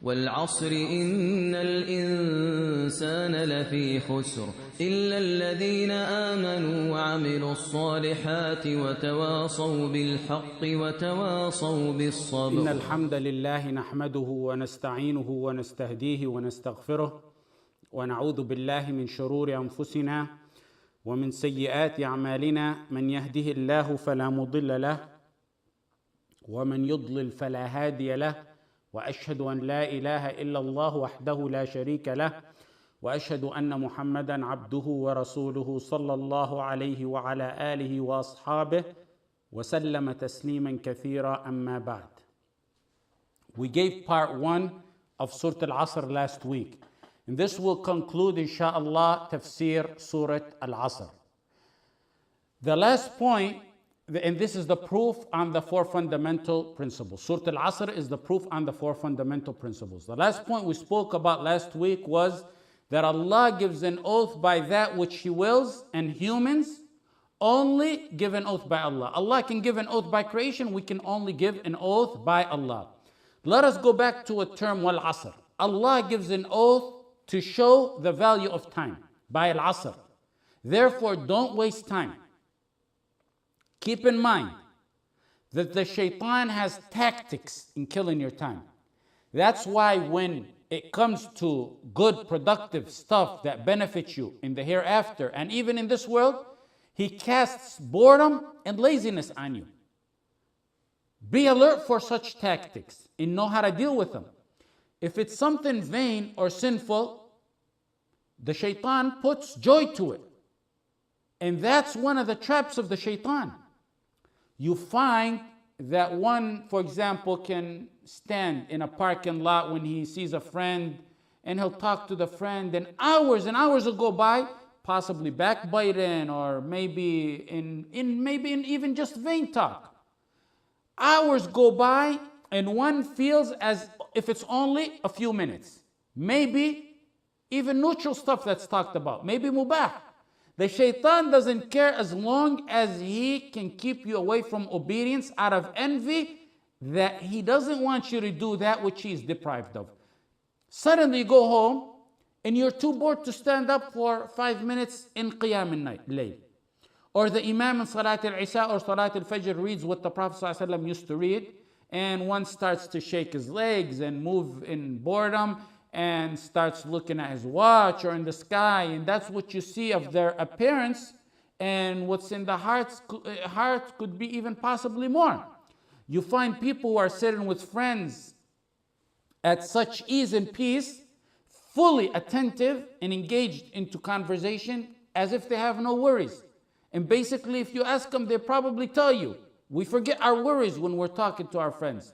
والعصر إن الإنسان لفي خسر إلا الذين آمنوا وعملوا الصالحات وتواصوا بالحق وتواصوا بالصبر. إن الحمد لله نحمده ونستعينه ونستهديه ونستغفره ونعوذ بالله من شرور أنفسنا ومن سيئات أعمالنا. من يهده الله فلا مضل له ومن يضلل فلا هادي له، وأشهد أن لا إله إلا الله وحده لا شريك له، وأشهد أن محمدا عبده ورسوله صلى الله عليه وعلى آله وأصحابه وسلم تسليما كثيرا. أما بعد. We gave part 1 of Surat Al-Asr last week, and this will conclude inshallah tafsir Surat Al-Asr. The last point, and this is the proof on the 4 fundamental principles. Surat Al-Asr is the proof on the 4 fundamental principles. The last point we spoke about last week was that Allah gives an oath by that which He wills, and humans only give an oath by Allah. Allah can give an oath by creation, we can only give an oath by Allah. Let us go back to a term, wal-asr. Allah gives an oath to show the value of time by al-asr. Therefore, don't waste time. Keep in mind that the shaitan has tactics in killing your time. That's why when it comes to good, productive stuff that benefits you in the hereafter and even in this world, he casts boredom and laziness on you. Be alert for such tactics and know how to deal with them. If it's something vain or sinful, the shaitan puts joy to it. And that's one of the traps of the shaitan. You find that one, for example, can stand in a parking lot when he sees a friend and he'll talk to the friend, and hours will go by, possibly backbiting or maybe in even just vain talk. Hours go by and one feels as if it's only a few minutes. Maybe even neutral stuff that's talked about, maybe mubah. The shaitan doesn't care as long as he can keep you away from obedience out of envy, that he doesn't want you to do that which he is deprived of. Suddenly you go home and you're too bored to stand up for 5 minutes in Qiyam al-Layl. Or the Imam in Salat al-Isha or Salat al-Fajr reads what the Prophet ﷺ used to read, and one starts to shake his legs and move in boredom and starts looking at his watch or in the sky, and that's what you see of their appearance, and what's in the heart could be even possibly more. You find people who are sitting with friends at such ease and peace, fully attentive and engaged into conversation as if they have no worries. And basically, if you ask them, they probably tell you, we forget our worries when we're talking to our friends.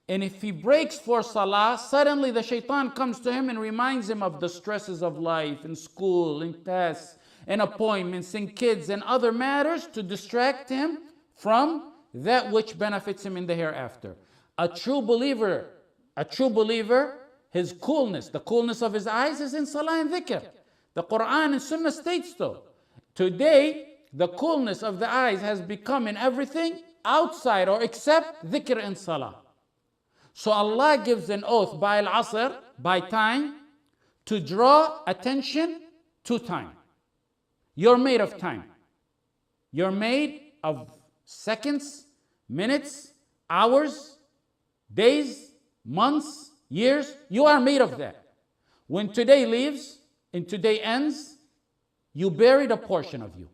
And if he breaks for salah, suddenly the shaitan comes to him and reminds him of the stresses of life and school and tests and appointments and kids and other matters to distract him from that which benefits him in the hereafter. A true believer, his coolness, the coolness of his eyes is in salah and dhikr. The Qur'an and Sunnah states so. Today, the coolness of the eyes has become in everything outside or except dhikr and salah. So Allah gives an oath by al-asr, by time, to draw attention to time. You're made of time. You're made of seconds, minutes, hours, days, months, years. You are made of that. When today leaves and today ends, you buried a portion of you.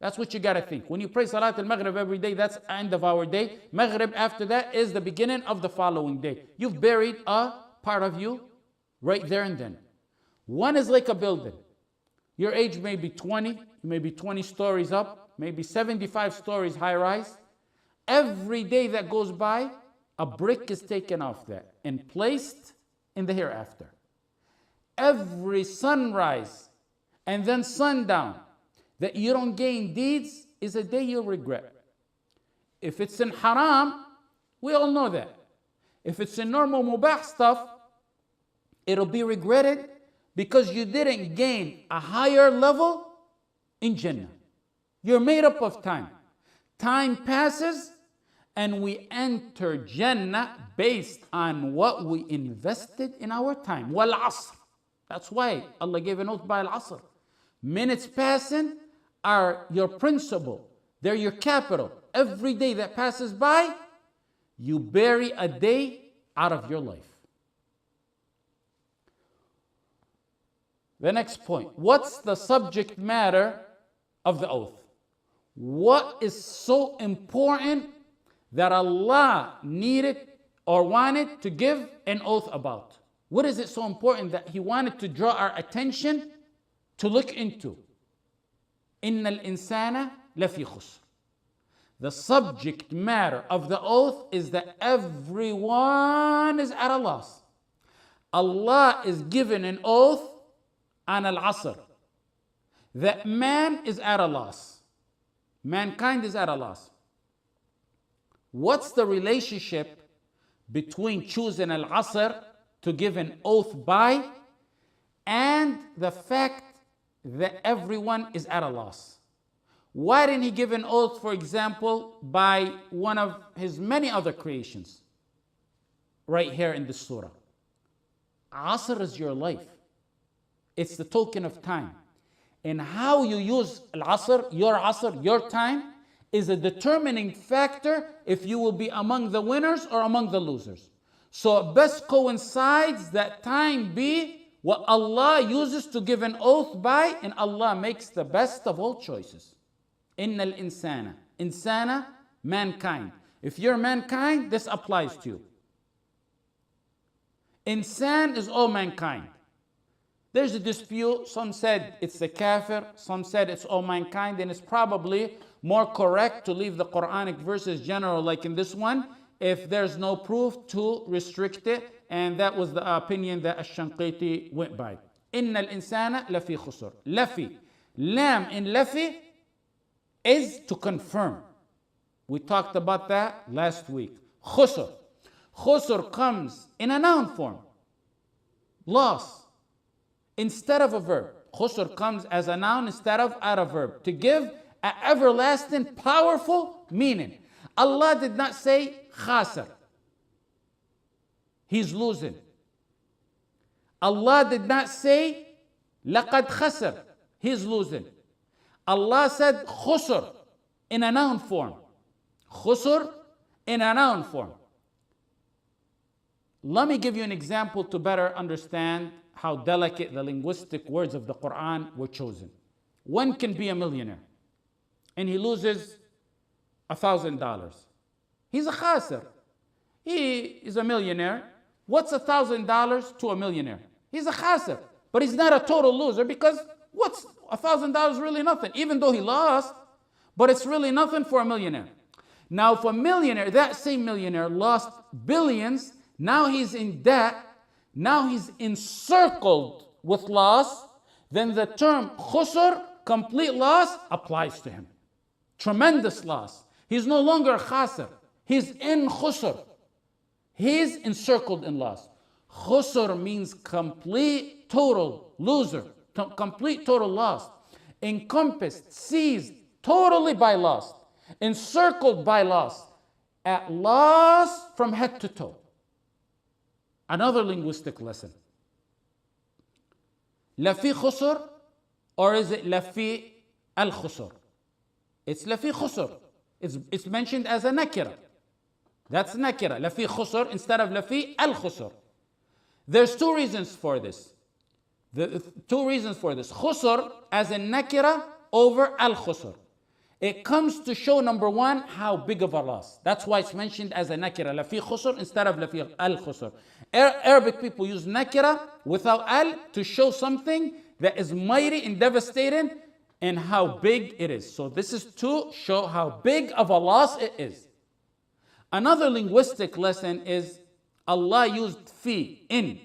That's what you got to think. When you pray Salat al-Maghrib every day, that's the end of our day. Maghrib after that is the beginning of the following day. You've buried a part of you right there and then. One is like a building. Your age may be 20, you may be 20 stories up, maybe 75 stories high rise. Every day that goes by, a brick is taken off that and placed in the hereafter. Every sunrise and then sundown that you don't gain deeds is a day you'll regret. If it's in haram, we all know that. If it's in normal mubah stuff, it'll be regretted because you didn't gain a higher level in Jannah. You're made up of time. Time passes and we enter Jannah based on what we invested in our time. Wal asr. That's why Allah gave an oath by al asr. Minutes passing are your principal. They're your capital. Every day that passes by, you bury a day out of your life. The next point. What's the subject matter of the oath? What is so important that Allah needed or wanted to give an oath about? What is it so important that He wanted to draw our attention to look into? إِنَّ الْإِنسَانَ لَفِي خُسْرٍ. The subject matter of the oath is that everyone is at a loss. Allah is given an oath on al-asr that man is at a loss. Mankind is at a loss. What's the relationship between choosing al-asr to give an oath by and the fact that everyone is at a loss? Why didn't He give an oath, for example, by one of His many other creations? Right here in this surah. Asr is your life. It's the token of time. And how you use al-asr, your time, is a determining factor if you will be among the winners or among the losers. So it best coincides that time be what Allah uses to give an oath by, and Allah makes the best of all choices. Innal insana. Insana, mankind. If you're mankind, this applies to you. Insan is all mankind. There's a dispute. Some said it's the kafir, some said it's all mankind, and it's probably more correct to leave the Quranic verses general like in this one if there's no proof to restrict it, and that was the opinion that Ash-Shanqiti went by. Innal insana lafi khusr. Lafi. Lam in lafi is to confirm. We talked about that last week. Khusr. Khusr comes in a noun form. Loss. Instead of a verb. Khusr comes as a noun instead of a verb to give an everlasting, powerful meaning. Allah did not say khasar. He's losing. Allah did not say laqad khasar. He's losing. Allah said khusr in a noun form. Khusr in a noun form. Let me give you an example to better understand how delicate the linguistic words of the Qur'an were chosen. One can be a millionaire and he loses $1,000. He's a khasir. He is a millionaire. What's $1,000 to a millionaire? He's a khasir. But he's not a total loser because what's $1,000 really nothing, even though he lost, but it's really nothing for a millionaire. Now, if a millionaire, that same millionaire lost billions, now he's in debt, now he's encircled with loss, then the term khusr, complete loss, applies to him. Tremendous loss. He's no longer khasir. He's in khusr. He's encircled in loss. Khusr means complete, total loser, complete, total loss. Encompassed, seized totally by loss, encircled by loss, at loss from head to toe. Another linguistic lesson. Lafi khusr, or is it lafi al khusr? It's lafi khusr. It's mentioned as a nakira. That's nakira. Lafi khusr instead of lafi al khusr. There's two reasons for this. Two reasons for this. Khusr as a nakira over al khusr. It comes to show, number one, how big of a loss. That's why it's mentioned as a nakira, lafi khusr instead of lafi al khusr. Arabic people use nakira without al to show something that is mighty and devastating and how big it is. So this is to show how big of a loss it is. Another linguistic lesson is Allah used fi, in,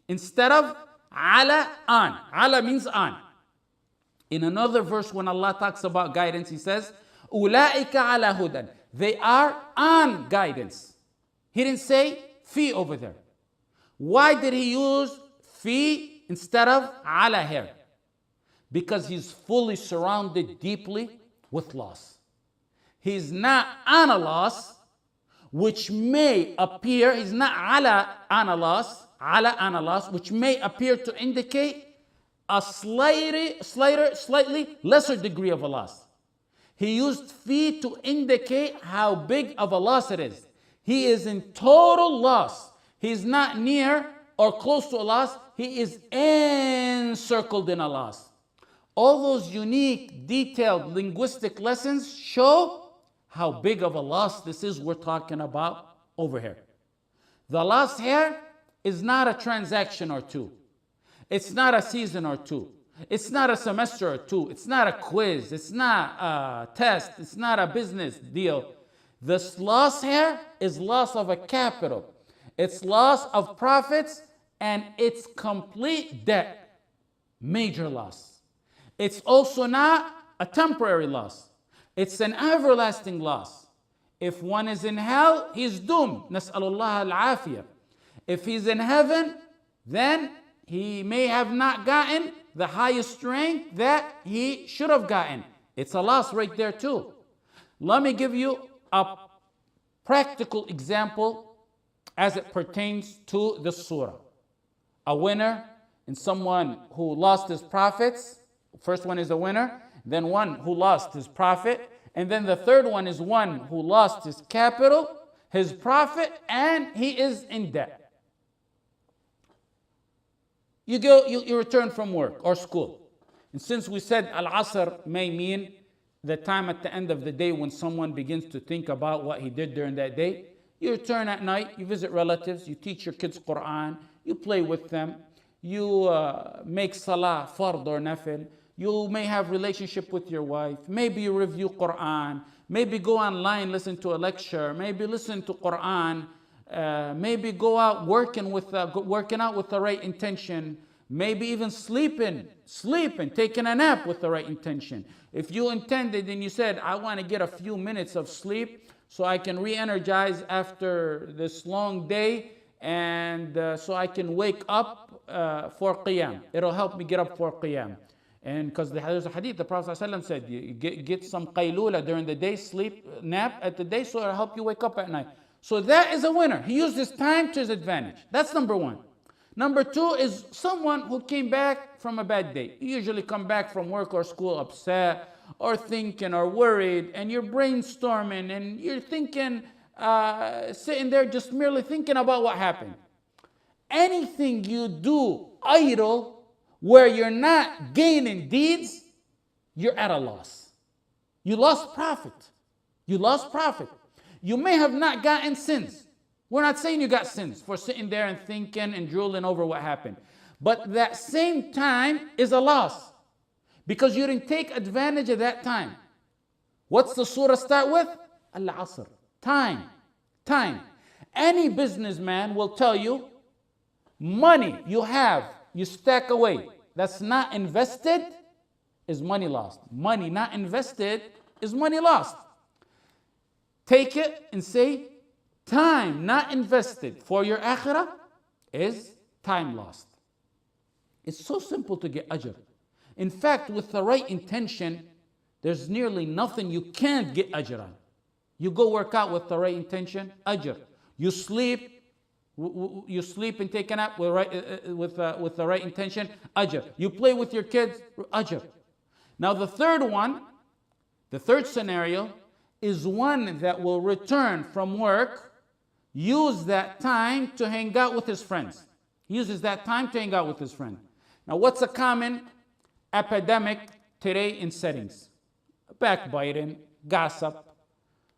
instead of ala, on. Ala means on. In another verse, when Allah talks about guidance, He says, أُولَٰئِكَ عَلَى هُدًى. They are on guidance. He didn't say fi over there. Why did He use fi instead of ala here? Because He's fully surrounded deeply with loss. He's not on a loss, which may appear, he's not on a loss, which may appear to indicate a slightly lesser degree of a loss. He used fi to indicate how big of a loss it is. He is in total loss. He's not near or close to a loss. He is encircled in a loss. All those unique, detailed linguistic lessons show how big of a loss this is we're talking about over here. The loss here is not a transaction or two. It's not a season or two. It's not a semester or two. It's not a quiz. It's not a test. It's not a business deal. This loss here is loss of a capital. It's loss of profits, and it's complete debt. Major loss. It's also not a temporary loss. It's an everlasting loss. If one is in hell, he's doomed. Nas'alullah al-afiyah. If he's in heaven, then he may have not gotten the highest rank that he should have gotten. It's a loss right there too. Let me give you a practical example as it pertains to the surah. A winner and someone who lost his profits. First one is a winner, then one who lost his profit, and then the third one is one who lost his capital, his profit, and he is in debt. You return from work or school. And since we said al-asr may mean the time at the end of the day when someone begins to think about what he did during that day, you return at night, you visit relatives, you teach your kids Qur'an, you play with them, you make salah, fard or nafil, you may have relationship with your wife, maybe you review Qur'an, maybe go online, listen to a lecture, maybe listen to Qur'an, maybe go out working out with the right intention, maybe even sleeping, taking a nap with the right intention. If you intended and you said, I want to get a few minutes of sleep so I can re-energize after this long day, and so I can wake up for qiyam. It'll help me get up for qiyam. And because there's a hadith, the Prophet ﷺ said, you get some qaylula during the day, sleep, nap at the day, so it'll help you wake up at night. So that is a winner. He used his time to his advantage. That's number one. Number two is someone who came back from a bad day. You usually come back from work or school upset or thinking or worried, and you're brainstorming and you're thinking, sitting there just merely thinking about what happened. Anything you do idle where you're not gaining deeds, you're at a loss. You lost profit. You may have not gotten sins. We're not saying you got sins for sitting there and thinking and drooling over what happened. But that same time is a loss because you didn't take advantage of that time. What's the surah start with? Al-Asr. Time. Any businessman will tell you money you have, you stack away, that's not invested is money lost. Money not invested is money lost. Take it and say, time not invested for your akhirah is time lost. It's so simple to get ajr. In fact, with the right intention, there's nearly nothing you can't get ajr on. You go work out with the right intention, ajr. You sleep and take a nap with the right intention, ajr. You play with your kids, ajr. Now the third scenario is one that will return from work, use that time to hang out with his friends. He uses that time to hang out with his friend. Now what's a common epidemic today in settings? Backbiting, gossip,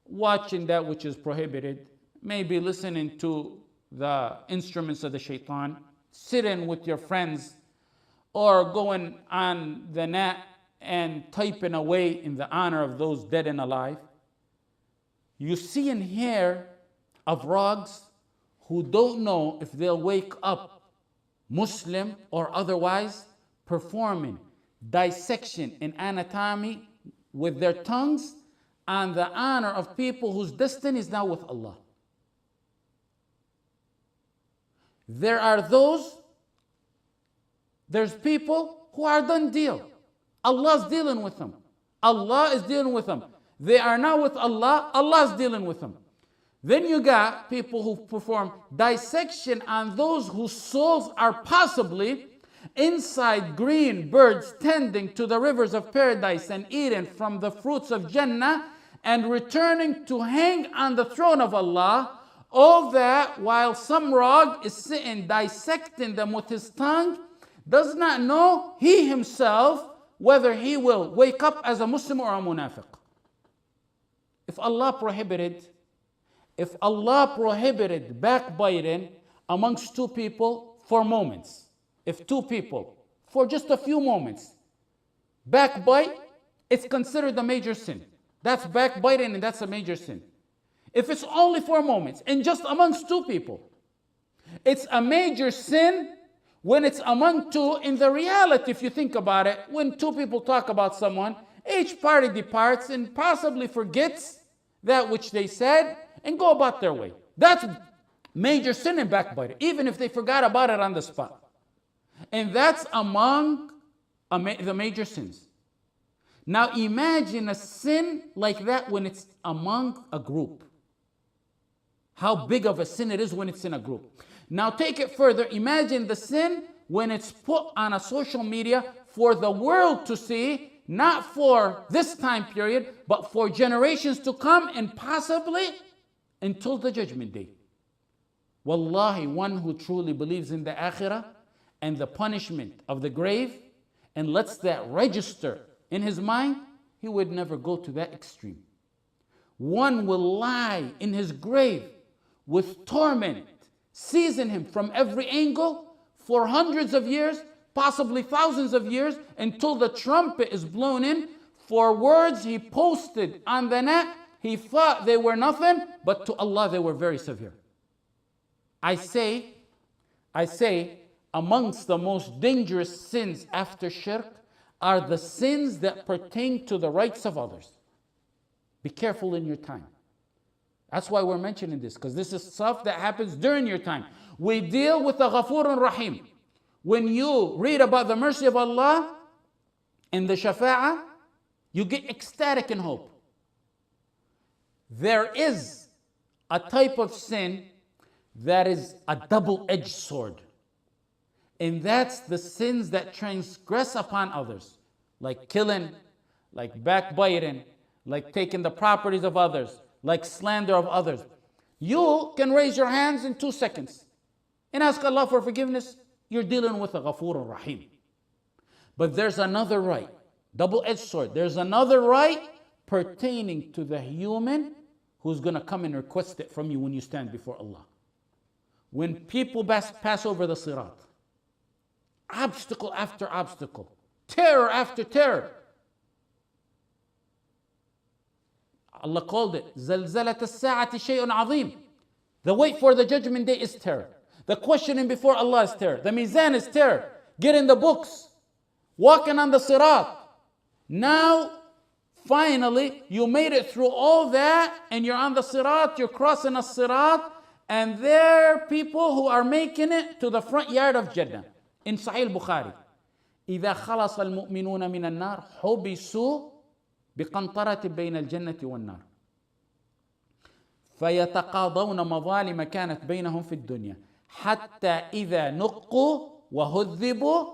watching that which is prohibited, maybe listening to the instruments of the shaitan, sitting with your friends, or going on the net and typing away in the honor of those dead and alive. You see and hear of frogs who don't know if they'll wake up Muslim or otherwise, performing dissection and anatomy with their tongues on the honor of people whose destiny is now with Allah. There's people who are done deal. Allah's dealing with them. Allah is dealing with them. They are now with Allah. Allah's dealing with them. Then you got people who perform dissection on those whose souls are possibly inside green birds tending to the rivers of paradise and eating from the fruits of Jannah and returning to hang on the throne of Allah. All that while some rag is sitting dissecting them with his tongue, does not know he himself whether he will wake up as a Muslim or a munafiq. If Allah prohibited backbiting amongst two people for moments, if two people for just a few moments backbite, it's considered a major sin. That's backbiting and that's a major sin. If it's only for moments and just amongst two people, it's a major sin when it's among two. In the reality, if you think about it, when two people talk about someone, each party departs and possibly forgets that which they said and go about their way. That's major sin in backbiting, even if they forgot about it on the spot. And that's among the major sins. Now imagine a sin like that when it's among a group. How big of a sin it is when it's in a group. Now take it further. Imagine the sin when it's put on a social media for the world to see, not for this time period, but for generations to come and possibly until the judgment day. Wallahi, one who truly believes in the akhirah and the punishment of the grave and lets that register in his mind, he would never go to that extreme. One will lie in his grave with torment, seizing him from every angle for hundreds of years, possibly thousands of years, until the trumpet is blown in for words he posted on the net. He thought they were nothing, but to Allah they were very severe. I say, amongst the most dangerous sins after shirk are the sins that pertain to the rights of others. Be careful in your time. That's why we're mentioning this, because this is stuff that happens during your time. We deal with the Ghafurun Rahim. When you read about the mercy of Allah and the Shafa'ah, you get ecstatic in hope. There is a type of sin that is a double-edged sword. And that's the sins that transgress upon others, like killing, like backbiting, like taking the properties of others, like slander of others. You can raise your hands in 2 seconds and ask Allah for forgiveness. You're dealing with a Ghafur Rahim. But there's another right, double-edged sword. There's another right pertaining to the human who's going to come and request it from you when you stand before Allah. When people pass over the Surat, obstacle after obstacle, terror after terror. Allah called it زلزلة الساعة شيء عظيم. The wait for the judgment day is terror. The questioning before Allah is terror. The mizan is terror. Getting the books, walking on the sirat. Now, finally, you made it through all that and you're on the sirat, you're crossing a sirat, and there are people who are making it to the front yard of Jannah. In Sahih Bukhari, إذا خلص المؤمنون من النار حبسوا بقنطرة بين الجنة والنار فيتقاضون مظالم كانت بينهم في الدنيا حتى إذا نقوا وهذبوا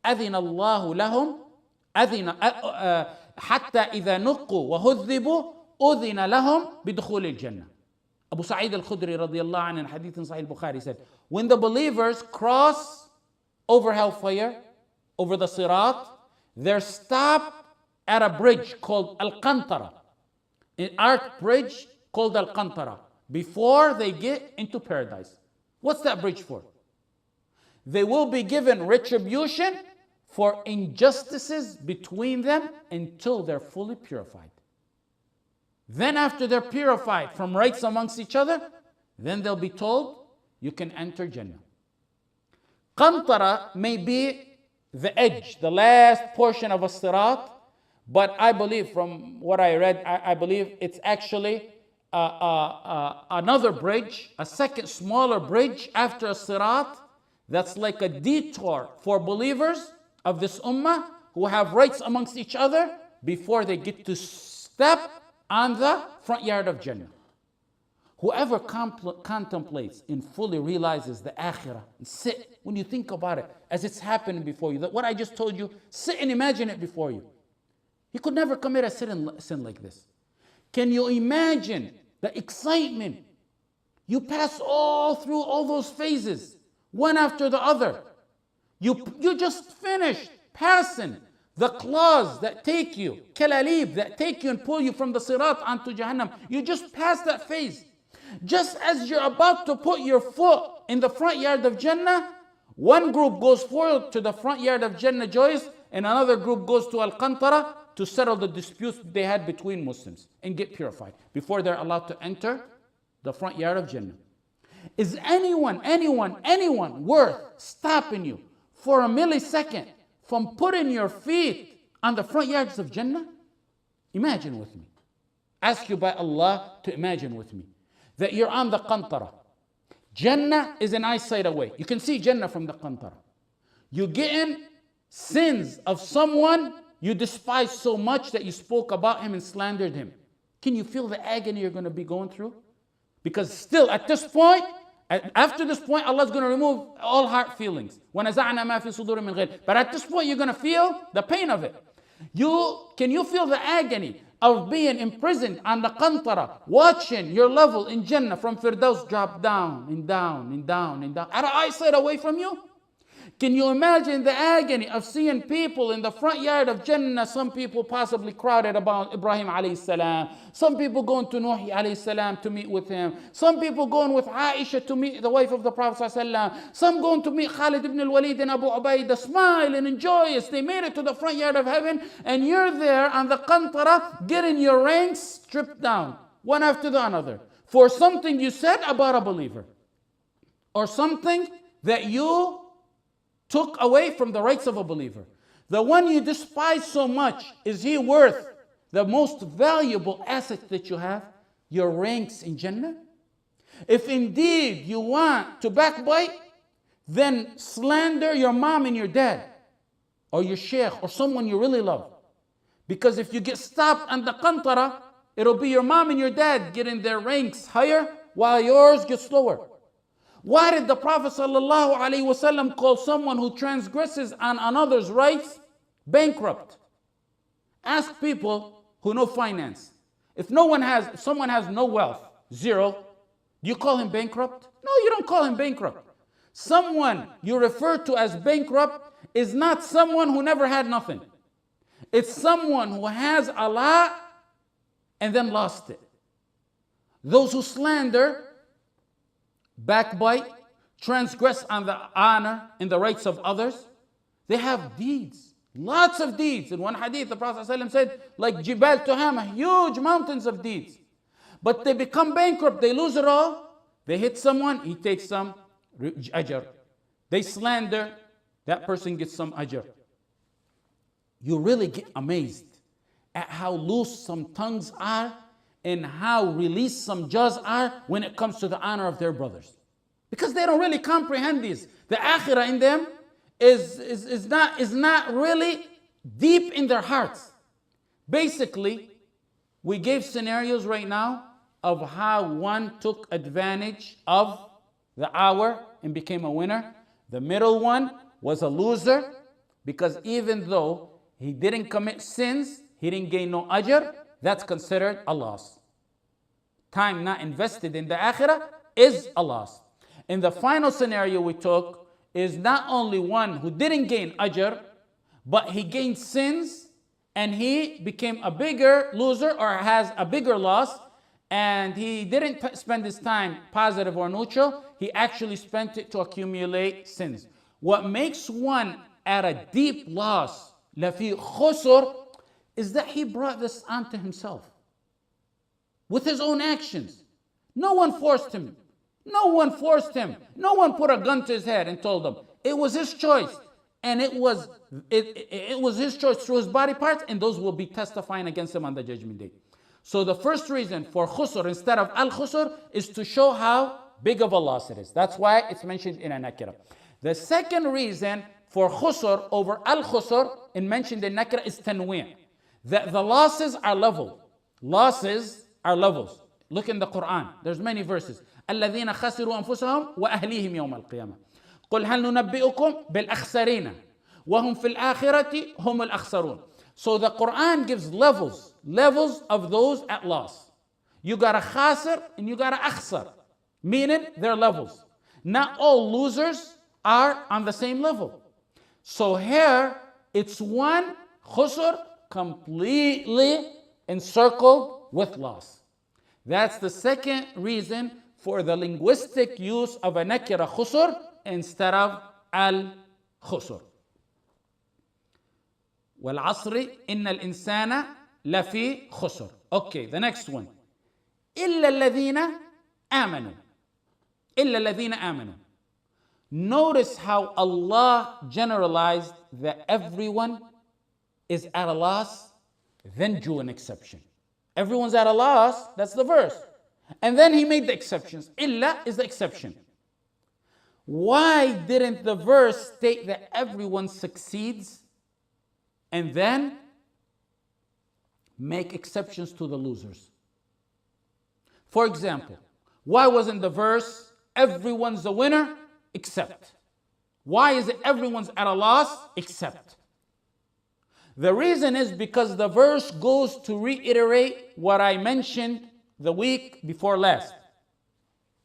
أذن الله لهم حتى إذا نقوا وهذبوا أذن لهم بدخول الجنة. Abu Sa'id al-Khudri radiyallahu anhu in hadith in Sahih Bukhari said, when the believers cross over hellfire, over the Sirat, they're stopped at a bridge called Al-Qantara, an arch bridge called Al-Qantara, before they get into paradise. What's that bridge for? They will be given retribution for injustices between them until they're fully purified. Then after they're purified from rights amongst each other, then they'll be told, you can enter Jannah. Qantara may be the edge, the last portion of a sirat, but I believe from what I read, I believe it's actually another bridge, a second smaller bridge after a sirat, that's like a detour for believers of this ummah who have rights amongst each other before they get to step on the front yard of Jannah. Whoever contemplates and fully realizes the akhirah, and sit, when you think about it, as it's happening before you, that what I just told you, sit and imagine it before you. You could never commit a sin like this. Can you imagine the excitement? You pass all through all those phases, one after the other. You just finished passing the claws that take you, kalalib, that take you and pull you from the Surat onto Jahannam. You just passed that phase. Just as you're about to put your foot in the front yard of Jannah, one group goes forward to the front yard of Jannah joys, and another group goes to Al-Qantara to settle the disputes they had between Muslims and get purified before they're allowed to enter the front yard of Jannah. Is anyone worth stopping you for a millisecond from putting your feet on the front yards of Jannah? Imagine with me. Ask you by Allah to imagine with me that you're on the Qantara. Jannah is an eyesight away. You can see Jannah from the Qantara. You get in sins of someone you despise so much that you spoke about him and slandered him. Can you feel the agony you're going to be going through? Because still at this point, after this point, Allah's going to remove all heart feelings. But at this point, you're going to feel the pain of it. Can you feel the agony of being imprisoned on the Qantara, watching your level in Jannah from Firdaus drop down and down and down and down, at an eyesight away from you? Can you imagine the agony of seeing people in the front yard of Jannah? Some people possibly crowded about Ibrahim alayhi salam. Some people going to Nuh alayhi salam to meet with him. Some people going with Aisha to meet the wife of the Prophet sallallahu. Some going to meet Khalid ibn al-Walid and Abu Ubaidah, smiling and joyous. They made it to the front yard of heaven, and you're there on the Qantara getting your ranks stripped down, one after the other, for something you said about a believer, or something that you took away from the rights of a believer. The one you despise so much, is he worth the most valuable asset that you have? Your ranks in Jannah? If indeed you want to backbite, then slander your mom and your dad, or your Shaykh, or someone you really love. Because if you get stopped on the Qantara, it'll be your mom and your dad getting their ranks higher while yours get slower. Why did the Prophet ﷺ call someone who transgresses on another's rights bankrupt? Ask people who know finance. If someone has no wealth, zero, do you call him bankrupt? No, you don't call him bankrupt. Someone you refer to as bankrupt is not someone who never had nothing. It's someone who has a lot and then lost it. Those who slander, backbite, transgress on the honor and the rights of others, they have deeds, lots of deeds. In one hadith, the Prophet ﷺ said, like Jibal Tuhama, huge mountains of deeds. But they become bankrupt, they lose it all. They hit someone, he takes some ajr. They slander, that person gets some ajr. You really get amazed at how loose some tongues are and how released some jaws are when it comes to the honor of their brothers. Because they don't really comprehend this. The akhirah in them is not really deep in their hearts. Basically, we gave scenarios right now of how one took advantage of the hour and became a winner. The middle one was a loser, because even though he didn't commit sins, he didn't gain no ajr, that's considered a loss. Time not invested in the akhirah is a loss. And the final scenario we took is not only one who didn't gain ajr, but he gained sins and he became a bigger loser or has a bigger loss, and he didn't spend his time positive or neutral, he actually spent it to accumulate sins. What makes one at a deep loss, lafi khusr, is that he brought this onto himself with his own actions. No one forced him. No one forced him. No one put a gun to his head and told him. It was his choice. And it was his choice through his body parts, and those will be testifying against him on the judgment day. So the first reason for khusr instead of al-khusr is to show how big of a loss it is. That's why it's mentioned in a nakira. The second reason for khusr over al-khusr and mentioned in nakira is tanwi'. That the losses are level. Losses are levels. Look in the Qur'an. There's many verses. الذين خسروا أنفسهم وأهليهم يوم القيامة. قل هل ننبئكم بالأخسرين وهم في الآخرة هم الأخسرون. So the Quran gives levels of those at loss. You got a khasir and you got a akhsar, meaning they're levels. Not all losers are on the same level. So here it's one khusr completely encircled with loss. That's the second reason for the linguistic use of a nakira khusr instead of al-khusr. وَالْعَصْرِ إِنَّ الْإِنسَانَ لَفِي خُسْرٍ. Okay, the next one. إِلَّا الَّذِينَ آمَنُوا. إِلَّا الَّذِينَ آمَنُوا. Notice how Allah generalized that everyone is at a loss, then drew an exception. Everyone's at a loss, that's the verse. And then He made the exceptions. Illa is the exception. Why didn't the verse state that everyone succeeds and then make exceptions to the losers? For example, why wasn't the verse everyone's a winner except? Why is it everyone's at a loss except? The reason is because the verse goes to reiterate what I mentioned the week before last,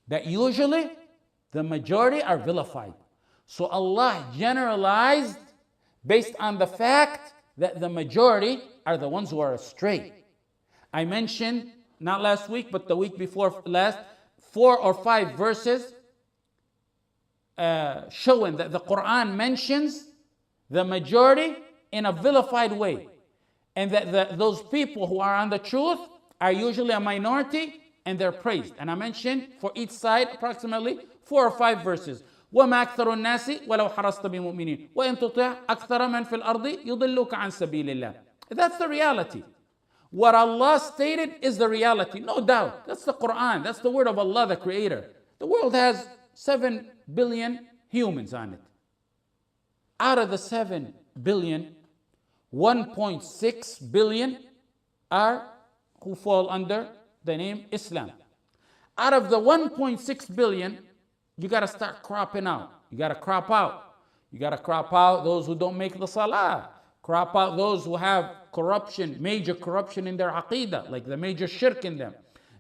that usually the majority are vilified. So Allah generalized based on the fact that the majority are the ones who are astray. I mentioned, not last week, but the week before last, 4 or 5 verses showing that the Qur'an mentions the majority in a vilified way, and that those people who are on the truth are usually a minority and they're praised. And I mentioned for each side approximately 4 or 5 verses. وَمَا أَكْثَرُ النَّاسِ وَلَوْ حَرَصْتَ بِمُؤْمِنِينَ وَإِن تُطِعْ أَكْثَرَ مَنْ فِي الْأَرْضِ يُضِلُّكَ عَنْ سَبِيلِ اللَّهِ. That's the reality. What Allah stated is the reality, no doubt. That's the Qur'an, that's the word of Allah, the Creator. The world has 7 billion humans on it. Out of the 7 billion, 1.6 billion are who fall under the name Islam. Out of the 1.6 billion, you got to start cropping out. You got to crop out. You got to crop out those who don't make the salah. Crop out those who have corruption, major corruption in their aqidah, like the major shirk in them.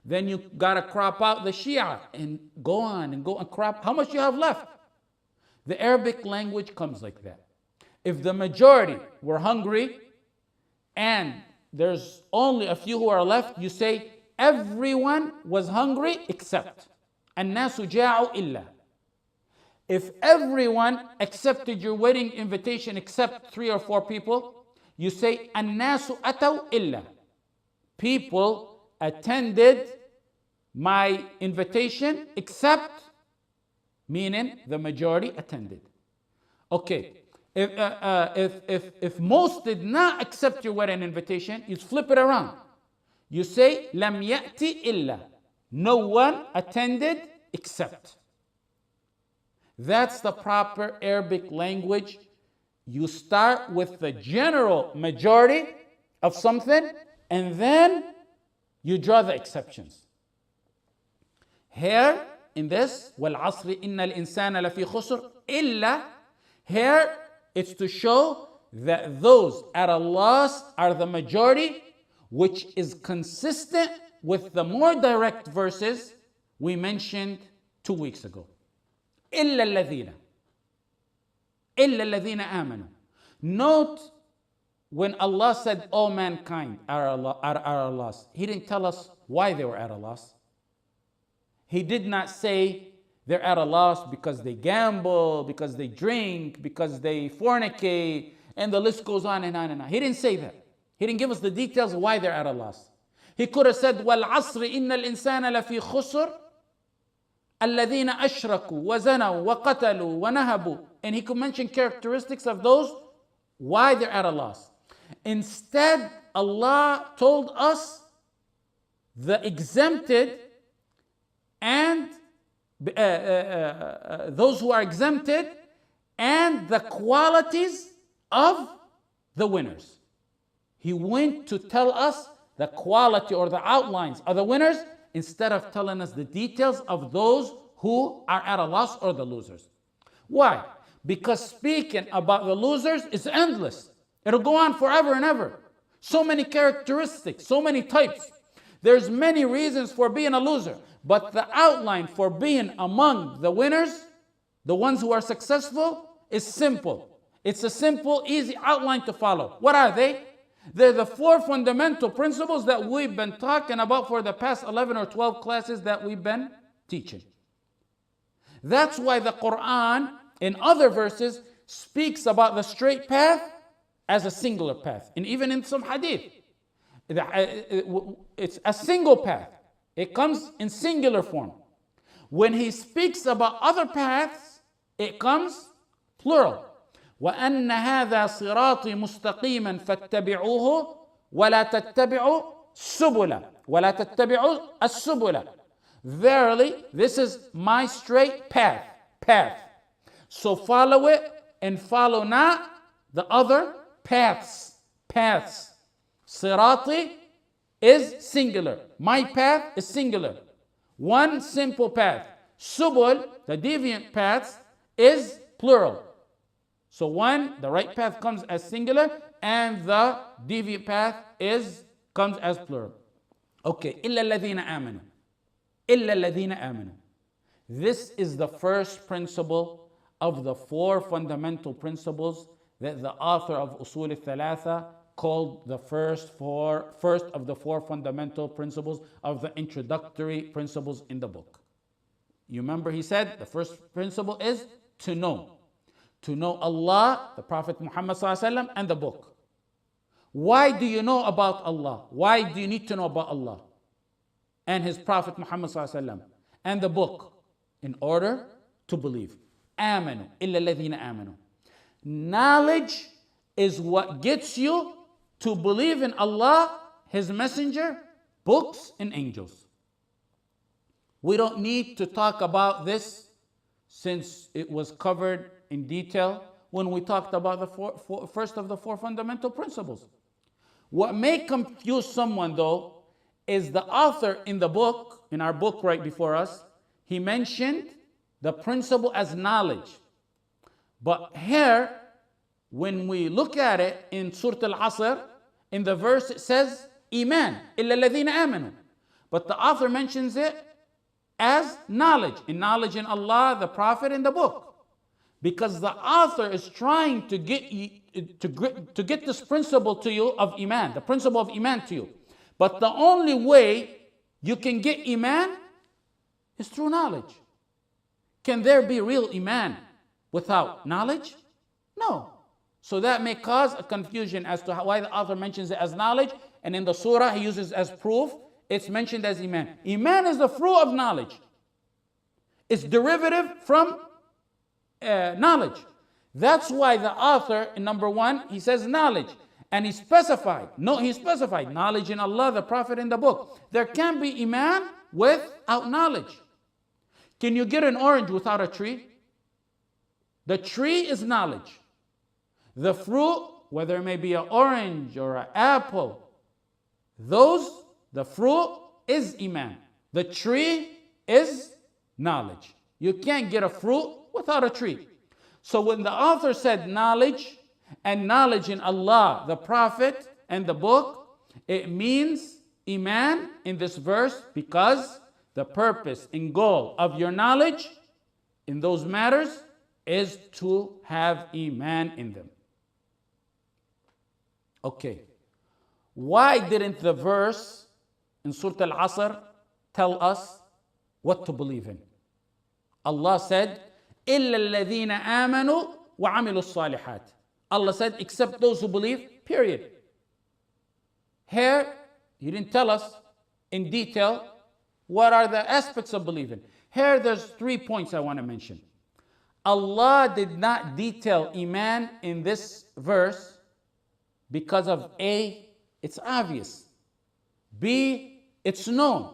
Then you got to crop out the Shia and go on and crop. How much you have left? The Arabic language comes like that. If the majority were hungry and there's only a few who are left, you say everyone was hungry except. الناس جاعوا إلا. If everyone accepted your wedding invitation except 3 or 4 people, you say الناس أتوا إلا. People attended my invitation except, meaning the majority attended. Okay. If most did not accept your wedding invitation, you flip it around. You say, لم يأتي إلا. No one attended except. That's the proper Arabic language. You start with the general majority of something, and then you draw the exceptions. Here, in this, وَالْعَصْرِ إِنَّ الْإِنسَانَ لَفِي خُسْرٍ إِلَّا. Here, it's to show that those at a loss are the majority, which is consistent with the more direct verses we mentioned 2 weeks ago. إِلَّا الَّذِينَ آمَنُوا. Note when Allah said all mankind are at a loss, He didn't tell us why they were at a loss. He did not say they're at a loss because they gamble, because they drink, because they fornicate, and the list goes on and on and on. He didn't say that. He didn't give us the details of why they're at a loss. He could have said, وَالْعَصْرِ إِنَّ الْإِنسَانَ لَفِي خُسْرٍ الَّذِينَ أَشْرَكُوا وَزَنَوا وَقَتَلُوا وَنَهَبُوا. And he could mention characteristics of those, why they're at a loss. Instead, Allah told us the exempted and those who are exempted and the qualities of the winners. He went to tell us the quality or the outlines of the winners instead of telling us the details of those who are at a loss or the losers. Why? Because speaking about the losers is endless. It'll go on forever and ever. So many characteristics, so many types. There's many reasons for being a loser, but the outline for being among the winners, the ones who are successful, is simple. It's a simple, easy outline to follow. What are they? They're the 4 fundamental principles that we've been talking about for the past 11 or 12 classes that we've been teaching. That's why the Qur'an in other verses speaks about the straight path as a singular path. And even in some hadith, it's a single path. It comes in singular form. When he speaks about other paths, it comes plural. وَأَنَّ هَذَا صِرَاطِي مُسْتَقِيمًا فَاتَّبِعُوهُ وَلَا تَتَّبِعُوا السُّبُلَ وَلَا تَتَّبِعُوا السُّبُلَ. Verily, this is my straight path. So follow it and follow not the other paths. Sirati is singular. My path is singular. One simple path. Subul, the deviant paths, is plural. So one, the right path comes as singular, and the deviant path comes as plural. Okay, إِلَّا الَّذِينَ آمَنُوا. إِلَّا الَّذِينَ آمَنُوا. This is the first principle of the 4 fundamental principles that the author of Usul al-Thalatha called the first of the 4 fundamental principles of the introductory principles in the book. You remember he said the first principle is to know. To know Allah, the Prophet Muhammad ﷺ, and the book. Why do you know about Allah? Why do you need to know about Allah and His Prophet Muhammad ﷺ and the book? In order to believe. آمنوا إلا الذين آمنوا. Knowledge is what gets you to believe in Allah, His Messenger, books, and angels. We don't need to talk about this since it was covered in detail when we talked about the first of the 4 fundamental principles. What may confuse someone though is the author in the book, in our book right before us, he mentioned the principle as knowledge. But here, when we look at it in Surat al-Asr, in the verse it says, Iman, illa alladhina amanu. But the author mentions it as knowledge. In knowledge in Allah, the Prophet, and the book. Because the author is trying to get this principle to you of Iman, the principle of Iman to you. But the only way you can get Iman is through knowledge. Can there be real Iman without knowledge? No. So that may cause a confusion as to why the author mentions it as knowledge, and in the surah he uses as proof, it's mentioned as Iman. Iman is the fruit of knowledge. It's derivative from knowledge. That's why the author in number 1, he says knowledge. And he specified knowledge in Allah, the Prophet, and the book. There can be Iman without knowledge. Can you get an orange without a tree? The tree is knowledge. The fruit, whether it may be an orange or an apple, the fruit is Iman. The tree is knowledge. You can't get a fruit without a tree. So when the author said knowledge, and knowledge in Allah, the Prophet, and the book, it means Iman in this verse, because the purpose and goal of your knowledge in those matters is to have Iman in them. Okay. Why didn't the verse in Surah Al-Asr tell us what to believe in? Allah said, إِلَّا الَّذِينَ آمَنُوا وَعَمِلُوا الصَّالِحَاتِ. Allah said, except those who believe, period. Here, He didn't tell us in detail what are the aspects of believing. Here, there's 3 points I want to mention. Allah did not detail Iman in this verse because of A, it's obvious. B, it's known.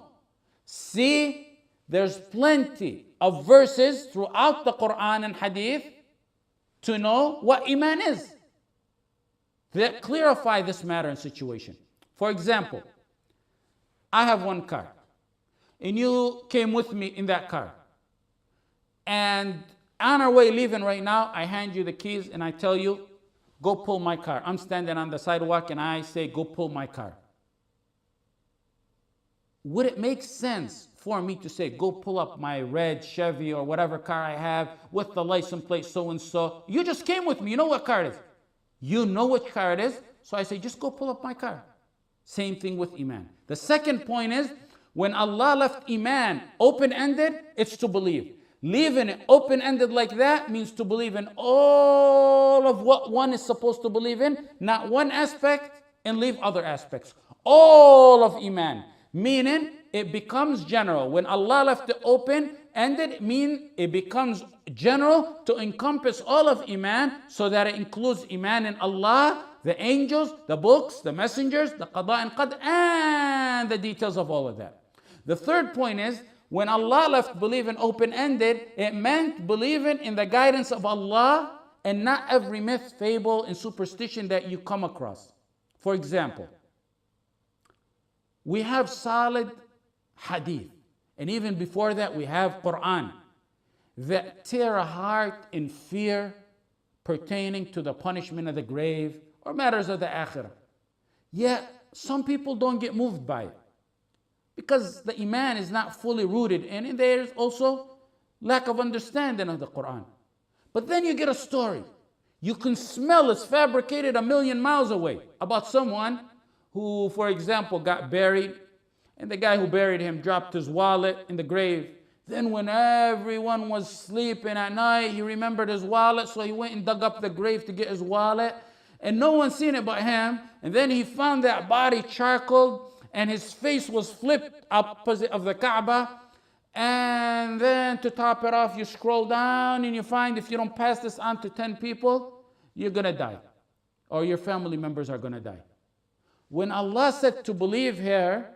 C, there's plenty of verses throughout the Qur'an and Hadith to know what Iman is, that clarify this matter and situation. For example, I have one car, and you came with me in that car. And on our way leaving right now, I hand you the keys and I tell you, go pull my car. I'm standing on the sidewalk and I say, go pull my car. Would it make sense for me to say, go pull up my red Chevy or whatever car I have with the license plate so-and-so? You just came with me. You know what car it is. You know which car it is. So I say, just go pull up my car. Same thing with Iman. The second point is, when Allah left Iman open-ended, it's to believe. Leaving it open-ended like that means to believe in all of what one is supposed to believe in, not one aspect and leave other aspects. All of Iman. Meaning, it becomes general. When Allah left it open-ended, it becomes general to encompass all of Iman, so that it includes Iman in Allah, the angels, the books, the messengers, the qada and qadr, and the details of all of that. The third point is, when Allah left believing open-ended, it meant believing in the guidance of Allah and not every myth, fable, and superstition that you come across. For example, we have solid hadith, and even before that we have Qur'an that tear a heart in fear pertaining to the punishment of the grave or matters of the akhirah. Yet some people don't get moved by it because the iman is not fully rooted in it. There's also lack of understanding of the Qur'an. But then you get a story. You can smell it's fabricated a million miles away about someone who, for example, got buried, and the guy who buried him dropped his wallet in the grave. Then when everyone was sleeping at night, he remembered his wallet, so he went and dug up the grave to get his wallet, and no one seen it but him. And then he found that body charcoaled, and his face was flipped opposite of the Kaaba. And then to top it off, you scroll down and you find if you don't pass this on to 10 people, you're gonna die, or your family members are gonna die. When Allah said to believe here,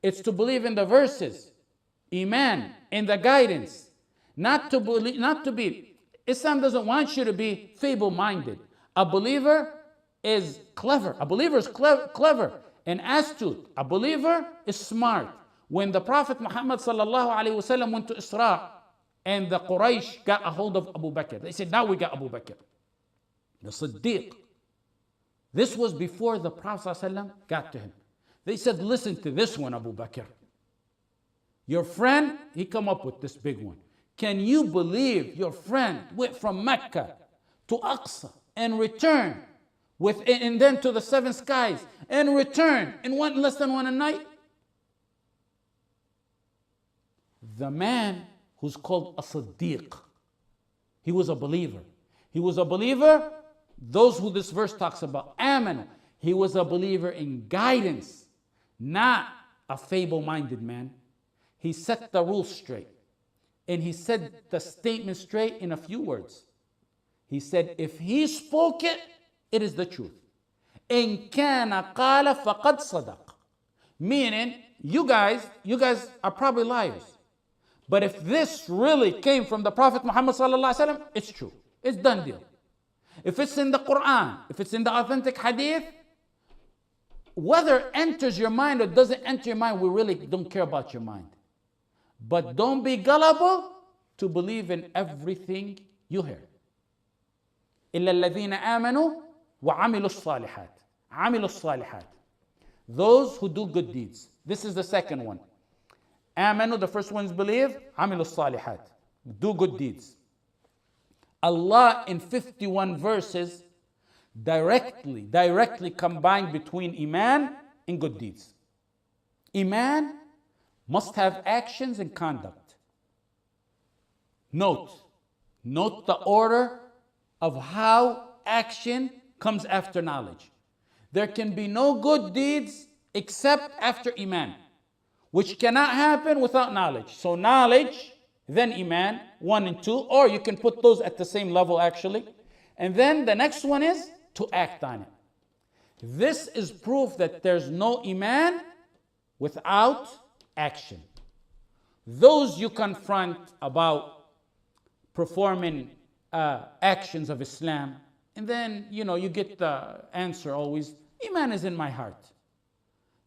it's to believe in the verses, Iman, in the guidance, not to be. Islam doesn't want you to be feeble-minded. A believer is clever. A believer is clever and astute. A believer is smart. When the Prophet Muhammad sallallahu alaihi wasallam went to Isra, and the Quraysh got a hold of Abu Bakr, they said, now we got Abu Bakr, the Siddiq. This was before the Prophet ﷺ got to him. They said, listen to this one, Abu Bakr. Your friend, he come up with this big one. Can you believe your friend went from Mecca to Aqsa and returned and then to the seven skies and returned in less than one night? The man who's called a Siddiq, he was a believer. He was a believer. Those who this verse talks about, Amanu, he was a believer in guidance, not a feeble-minded man. He set the rules straight. And he said the statement straight in a few words. He said, if he spoke it, it is the truth. إِن كَانَ قَالَ فَقَدْ صَدَقَ. Meaning, you guys are probably liars. But if this really came from the Prophet Muhammad sallallahu alaihi wasallam, it's true. It's done deal. If it's in the Qur'an, if it's in the authentic hadith, whether it enters your mind or doesn't enter your mind, we really don't care about your mind. But don't be gullible to believe in everything you hear. إِلَّا الَّذِينَ آمَنُوا وَعَمِلُوا الصَّالِحَاتِ. عَمِلُوا الصَّالِحَاتِ. Those who do good deeds. This is the second one. Amanu, the first one is believe. عَمِلُوا الصَّالِحَاتِ. Do good deeds. Allah in 51 verses directly combined between Iman and good deeds. Iman must have actions and conduct. Note the order of how action comes after knowledge. There can be no good deeds except after Iman, which cannot happen without knowledge. So knowledge, then Iman, 1 and 2, or you can put those at the same level actually. And then the next one is to act on it. This is proof that there's no Iman without action. Those you confront about performing actions of Islam, and then you get the answer always, Iman is in my heart.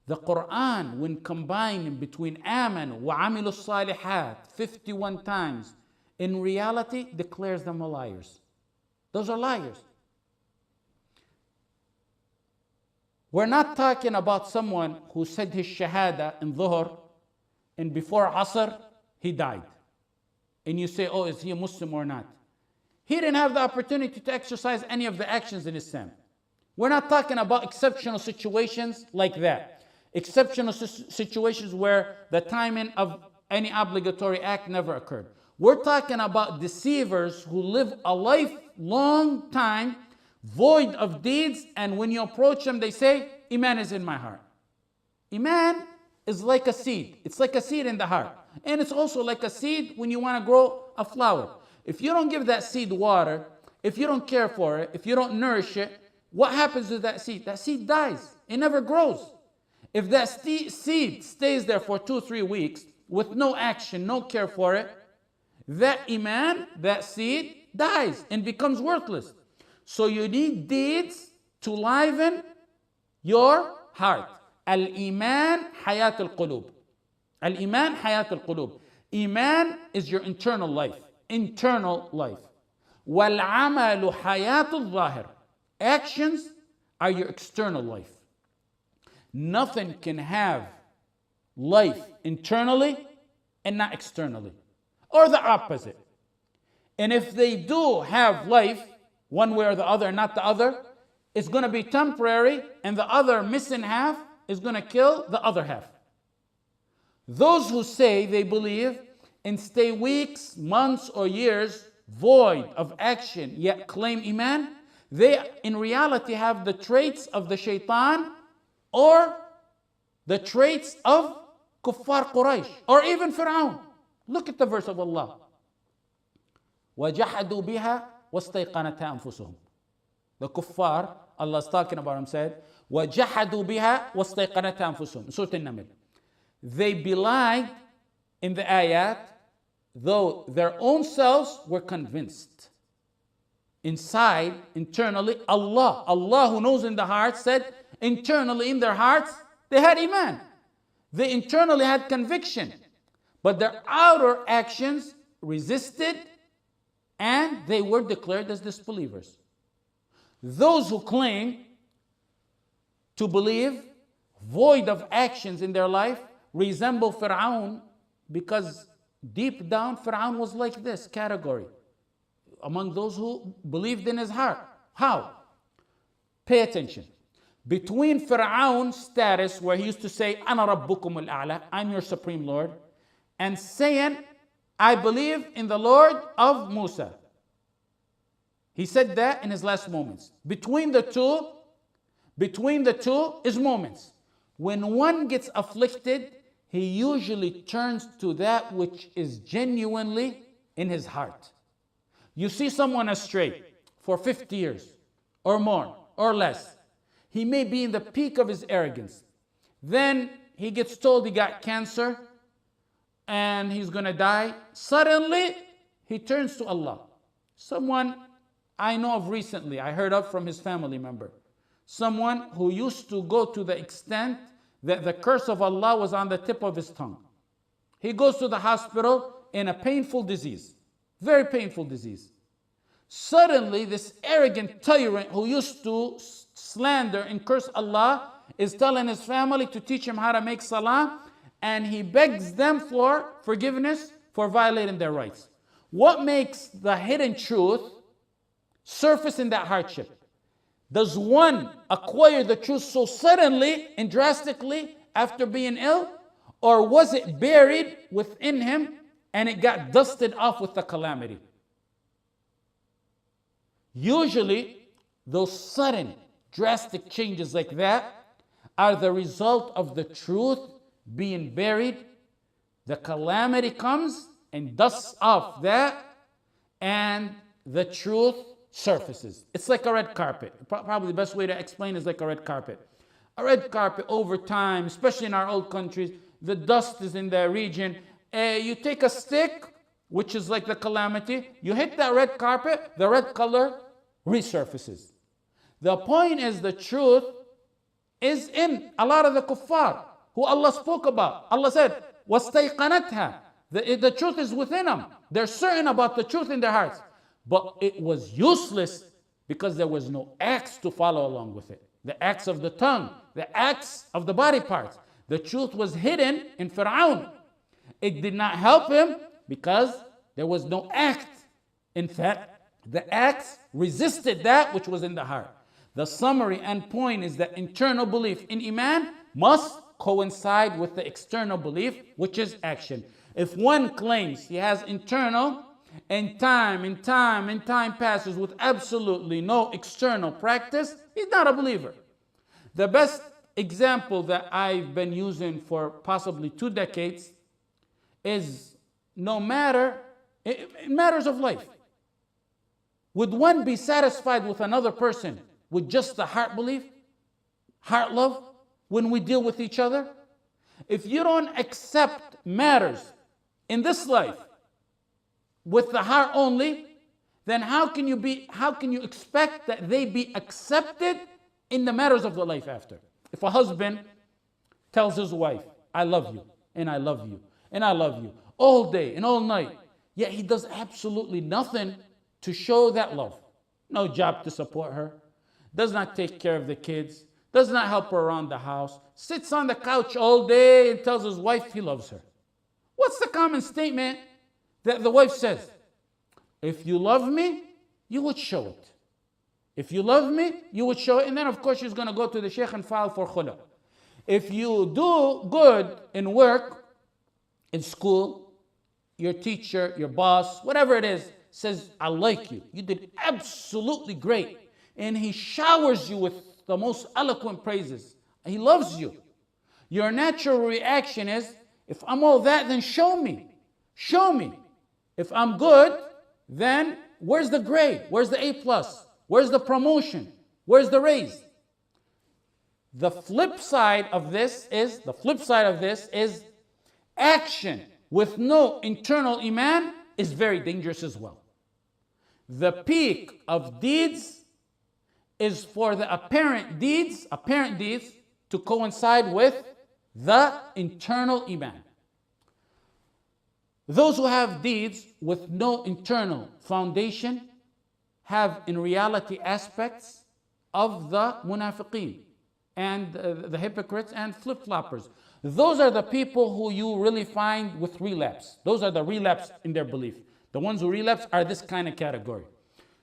The Qur'an, when combining between amanu wa amilu salihat 51 times, in reality declares them liars. Those are liars. We're not talking about someone who said his shahada in dhuhr and before asr he died. And you say, oh, is he a Muslim or not? He didn't have the opportunity to exercise any of the actions in Islam. We're not talking about exceptional situations like that. Exceptional situations where the timing of any obligatory act never occurred. We're talking about deceivers who live a lifelong time void of deeds, and when you approach them, they say, Iman is in my heart. Iman is like a seed. It's like a seed in the heart. And it's also like a seed when you want to grow a flower. If you don't give that seed water, if you don't care for it, if you don't nourish it, what happens to that seed? That seed dies. It never grows. If that seed stays there for 2-3 weeks with no action, no care for it, that iman, that seed, dies and becomes worthless. So you need deeds to liven your heart. Al-iman hayat al-qulub. Al-iman hayat al-qulub. Iman is your internal life. Internal life. Wal-amalu hayat al-zahir. Actions are your external life. Nothing can have life internally and not externally, or the opposite. And if they do have life, one way or the other, not the other, it's going to be temporary, and the other missing half is going to kill the other half. Those who say they believe and stay weeks, months, or years void of action, yet claim iman, they in reality have the traits of the shaitan or the traits of kuffar Quraysh or even Fir'aun. Look at the verse of Allah. وَجَحَدُوا بِهَا وَاسْتَيْقَنَتْهَا أَنفُسُهُم. The kuffar, Allah is talking about him, said, وَجَحَدُوا بِهَا وَاسْتَيْقَنَتْهَا أَنفُسُهُم. Surah An-Naml. They belied in the ayat, though their own selves were convinced. Inside, internally, Allah who knows in the heart said, internally in their hearts, they had iman. They internally had conviction. But their outer actions resisted and they were declared as disbelievers. Those who claim to believe, void of actions in their life, resemble Fir'aun because deep down Fir'aun was like this category among those who believed in his heart. How? Pay attention. Between Fir'aun's status, where he used to say, Ana Rabbukum al-A'la, I'm your supreme Lord, and saying, I believe in the Lord of Musa. He said that in his last moments. Between the two is moments. When one gets afflicted, he usually turns to that which is genuinely in his heart. You see someone astray for 50 years or more or less. He may be in the peak of his arrogance. Then he gets told he got cancer and he's going to die. Suddenly, he turns to Allah. Someone I know of recently, I heard of from his family member. Someone who used to go to the extent that the curse of Allah was on the tip of his tongue. He goes to the hospital in a painful disease, very painful disease. Suddenly, this arrogant tyrant who used to slander and curse Allah is telling his family to teach him how to make salah, and he begs them for forgiveness for violating their rights. What makes the hidden truth surface in that hardship? Does one acquire the truth so suddenly and drastically after being ill? Or was it buried within him and it got dusted off with the calamity? Usually, those sudden, drastic changes like that are the result of the truth being buried. The calamity comes and dusts off that, and the truth surfaces. It's like a red carpet. Probably the best way to explain is like a red carpet. A red carpet over time, especially in our old countries, the dust is in the region. You take a stick, which is like the calamity, you hit that red carpet, the red color resurfaces. The point is the truth is in a lot of the kuffar who Allah spoke about. Allah said, وَاسْتَيْقَنَتْهَا. The truth is within them. They're certain about the truth in their hearts. But it was useless because there was no acts to follow along with it. The acts of the tongue, the acts of the body parts. The truth was hidden in Fir'aun. It did not help him because there was no act. In fact, the acts resisted that which was in the heart. The summary and point is that internal belief in Iman must coincide with the external belief, which is action. If one claims he has internal, and time passes with absolutely no external practice, he's not a believer. The best example that I've been using for possibly 2 decades is in matters of life. Would one be satisfied with another person with just the heart belief, heart love, when we deal with each other? If you don't accept matters in this life with the heart only, then how can you expect that they be accepted in the matters of the life after? If a husband tells his wife, I love you, and I love you, and I love you, all day and all night, yet he does absolutely nothing to show that love. No job to support her, does not take care of the kids, does not help her around the house, sits on the couch all day and tells his wife he loves her. What's the common statement that the wife says? If you love me, you would show it. If you love me, you would show it. And then of course she's going to go to the Shaykh and file for khula. If you do good in work, in school, your teacher, your boss, whatever it is, says, I like you. You did absolutely great. And he showers you with the most eloquent praises. He loves you. Your natural reaction is, if I'm all that, then show me. Show me. If I'm good, then where's the grade? Where's the A+? Where's the promotion? Where's the raise? The flip side of this is action with no internal iman is very dangerous as well. The peak of deeds is for the apparent deeds to coincide with the internal iman. Those who have deeds with no internal foundation have in reality aspects of the munafiqeen and the hypocrites and flip-floppers. Those are the people who you really find with relapse. Those are the relapse in their belief. The ones who relapse are this kind of category.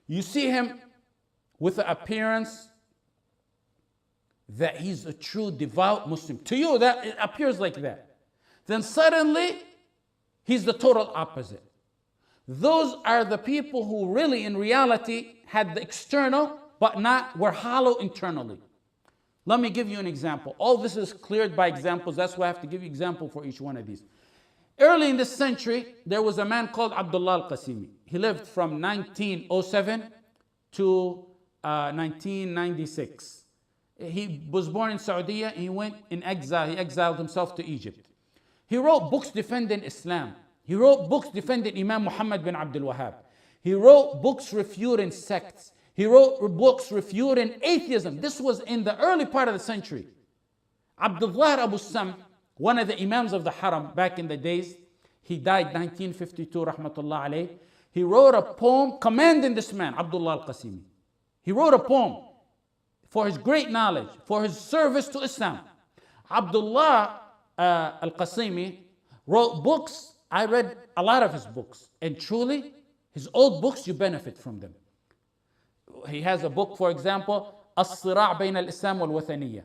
You see him with the appearance that he's a true devout Muslim. To you, that it appears like that. Then suddenly, he's the total opposite. Those are the people who really in reality had the external, but were hollow internally. Let me give you an example. All this is cleared by examples. That's why I have to give you example for each one of these. Early in this century, there was a man called Abdullah al-Qasimi. He lived from 1907 to 1996. He was born in Saudi. He went in exile. He exiled himself to Egypt. He wrote books defending Islam. He wrote books defending Imam Muhammad bin Abdul Wahhab. He wrote books refuting sects. He wrote books refuting atheism. This was in the early part of the century. Abdullah Abu Sam, one of the Imams of the Haram back in the days, he died 1952, rahmatullah alayh. He wrote a poem commending this man, Abdullah al-Qasimi. He wrote a poem for his great knowledge, for his service to Islam. Abdullah al-Qasimi wrote books. I read a lot of his books, and truly, his old books, you benefit from them. He has a book, for example, As-Sira' Bayn al-Islam wal-Wathaniyya.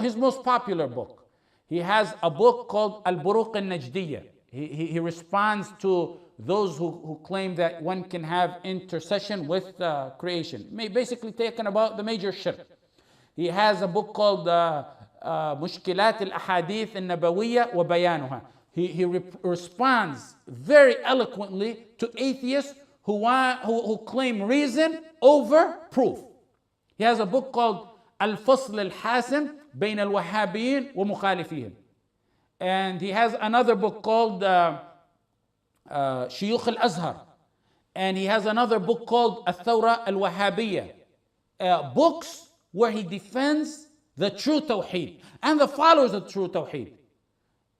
His most popular book. He has a book called Al-Buruq al-Najdiyya. He responds to those who claim that one can have intercession with creation. Basically taken about the major shirk. He has a book called Mushkilat al-Ahadith al-Nabawiyya wa Bayanuha. He responds very eloquently to atheists who claim reason over proof. He has a book called Al-Fasl al-Hasan Bayn al-Wahhabiyyin wa Mukhalifihim. And he has another book called Shuyukh al-Azhar. And he has another book called Al-Thawra al-Wahhabiyya. Books where he defends the true Tawheed and the followers of true Tawheed.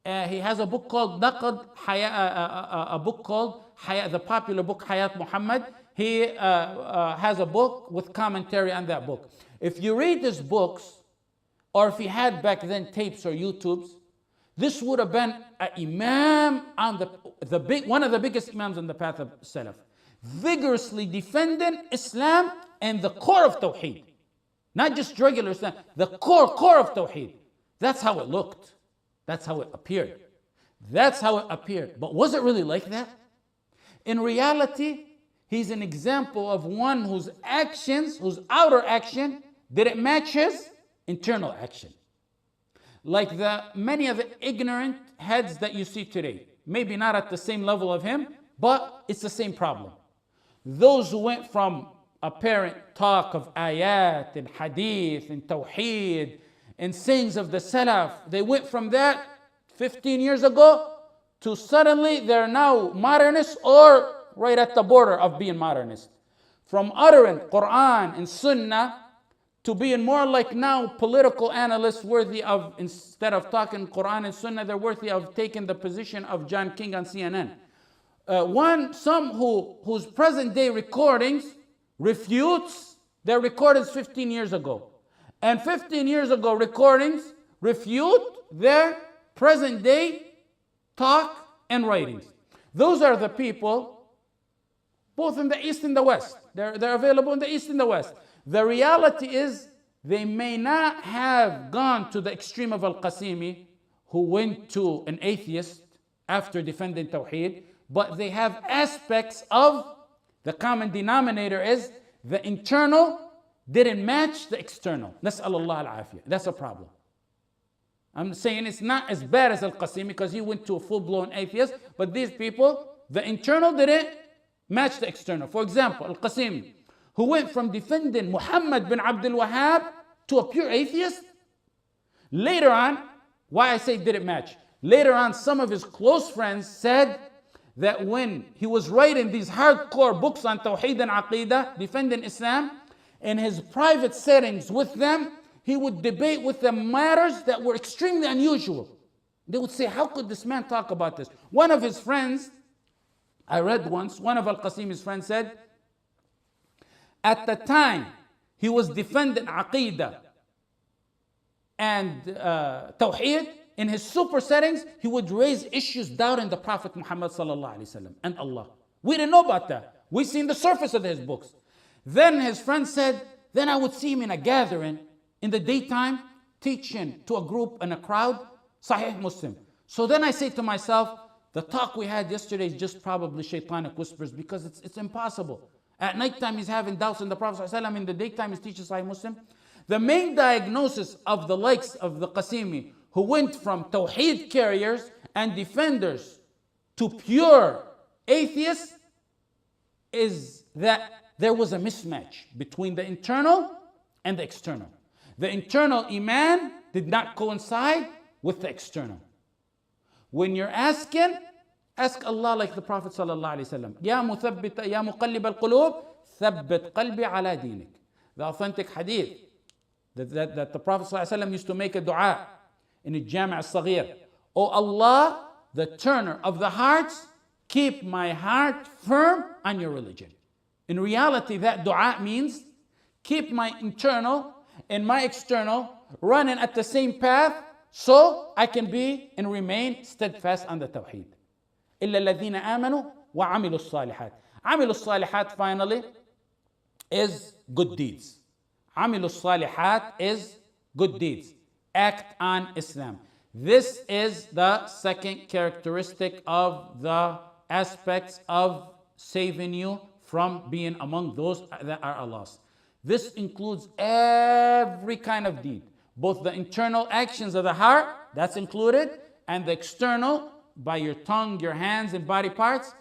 He has a book called the popular book Hayat Muhammad. He has a book with commentary on that book. If you read his books, or if he had back then tapes or YouTubes, this would have been an imam on one of the biggest imams on the path of Salaf, vigorously defending Islam and the core of Tawheed. Not just regular Islam, the core of Tawheed. That's how it looked. That's how it appeared. But was it really like that? In reality, he's an example of one whose outer action didn't match his internal action. Like many of the ignorant heads that you see today. Maybe not at the same level of him, but it's the same problem. Those who went from apparent talk of ayat and hadith and tawheed and sayings of the salaf, they went from that 15 years ago to suddenly they're now modernists or right at the border of being modernist. From uttering Qur'an and Sunnah to being more like now political analysts worthy of, instead of talking Qur'an and Sunnah, they're worthy of taking the position of John King on CNN. Some whose present day recordings refutes their recordings 15 years ago. And 15 years ago recordings refute their present day talk and writings. Those are the people, both in the East and the West. They're available in the East and the West. The reality is they may not have gone to the extreme of Al-Qasimi, who went to an atheist after defending Tawheed, but they have aspects of the common denominator is the internal didn't match the external. Nas'alullah al-afiyah. That's a problem. I'm saying it's not as bad as Al-Qasimi because he went to a full-blown atheist, but these people, the internal didn't match the external. For example, Al-Qasimi, who went from defending Muhammad bin Abdul Wahhab to a pure atheist. Later on, why I say didn't match? Later on, some of his close friends said that when he was writing these hardcore books on Tawheed and Aqidah, defending Islam, in his private settings with them, he would debate with them matters that were extremely unusual. They would say, how could this man talk about this? One of his friends, I read once, one of Al-Qasimi's friends said, at the time he was defending Aqidah and Tawheed, in his super settings, he would raise issues doubting the Prophet Muhammad sallallahu alaihi wasallam and Allah. We didn't know about that. We seen the surface of his books. Then his friend said, then I would see him in a gathering in the daytime teaching to a group and a crowd Sahih Muslim. So then I say to myself, the talk we had yesterday is just probably shaitanic whispers because it's impossible. At nighttime he's having doubts in the Prophet ﷺ, in the daytime he's teaching Sahih Muslim. The main diagnosis of the likes of the Qasimi, who went from Tawheed carriers and defenders to pure atheists, is that there was a mismatch between the internal and the external. The internal iman did not coincide with the external. When you're asking, ask Allah like the Prophet sallallahu alaihi wasallam. Ya muthabbita, ya muqallib al-qulub, thabbit qalbi ala dinik. The authentic hadith that the Prophet sallallahu alaihi wasallam used to make a dua in a Jami' al-Saghir. Oh Allah, the turner of the hearts, keep my heart firm on your religion. In reality, that dua means keep my internal and my external running at the same path so I can be and remain steadfast on the Tawheed. إِلَّا الَّذِينَ آمَنُوا وَعَمِلُوا الصَّالِحَاتِ. عَمِلُوا الصَّالِحَاتِ finally is good deeds. عَمِلُوا الصَّالِحَاتِ is good deeds. Act on Islam. This is the second characteristic of the aspects of saving you from being among those that are lost. This includes every kind of deed, both the internal actions of the heart, that's included, and the external, by your tongue, your hands, and body parts,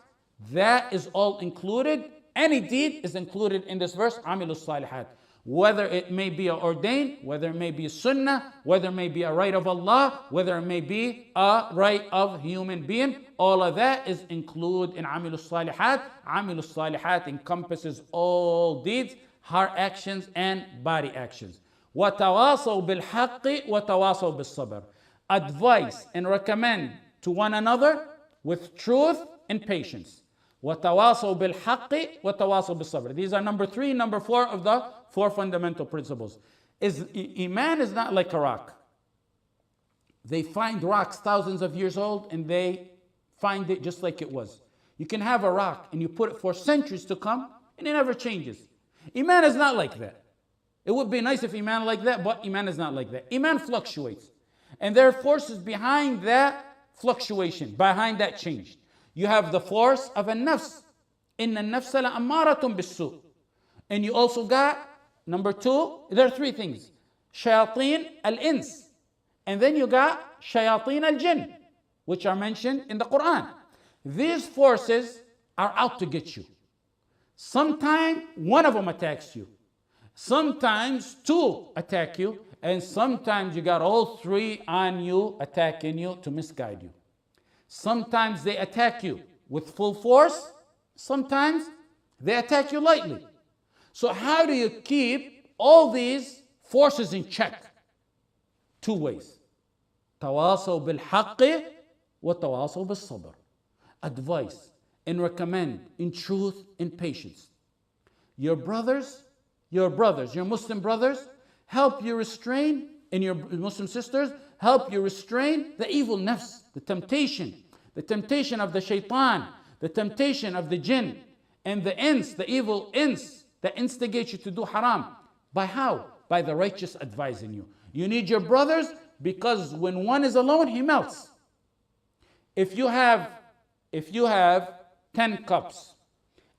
that is all included. Any deed is included in this verse, عَمِلُوا الصَّالِحَاتِ. Whether it may be ordained, whether it may be a sunnah, whether it may be a right of Allah, whether it may be a right of human being, all of that is included in عَمِلُوا الصَّالِحَاتِ. عَمِلُوا الصَّالِحَاتِ encompasses all deeds, heart actions and body actions. وَتَوَاصَوْا بِالْحَقِّ وَتَوَاصَوْا بِالصَّبْرِ. Advise and recommend to one another with truth and patience. وَتَوَاصَوْا بِالْحَقِّ وَتَوَاصَوْا بِالصَّبْرِ. These are number 3, number 4 of the 4 fundamental principles. Iman is not like a rock. They find rocks thousands of years old and they find it just like it was. You can have a rock and you put it for centuries to come and it never changes. Iman is not like that. It would be nice if Iman like that, but Iman is not like that. Iman fluctuates. And there are forces behind that fluctuation, behind that change. You have the force of a nafs. Inna nafsa la ammaratun bisu. And you also got, number 2, there are 3 things. Shayateen al-ins. And then you got shayateen al-jinn, which are mentioned in the Qur'an. These forces are out to get you. Sometimes one of them attacks you. Sometimes 2 attack you. And sometimes you got all 3 on you, attacking you to misguide you. Sometimes they attack you with full force. Sometimes they attack you lightly. So how do you keep all these forces in check? 2 ways. تواصوا بالحق وتواصوا بالصبر. Advice and recommend in truth and patience. Your Muslim brothers, help you restrain, and your Muslim sisters, help you restrain the evil nafs, the temptation of the shaitan, the temptation of the jinn, and the ins, the evil ins that instigate you to do haram. By how? By the righteous advising you. You need your brothers because when one is alone, he melts. If you have 10 cups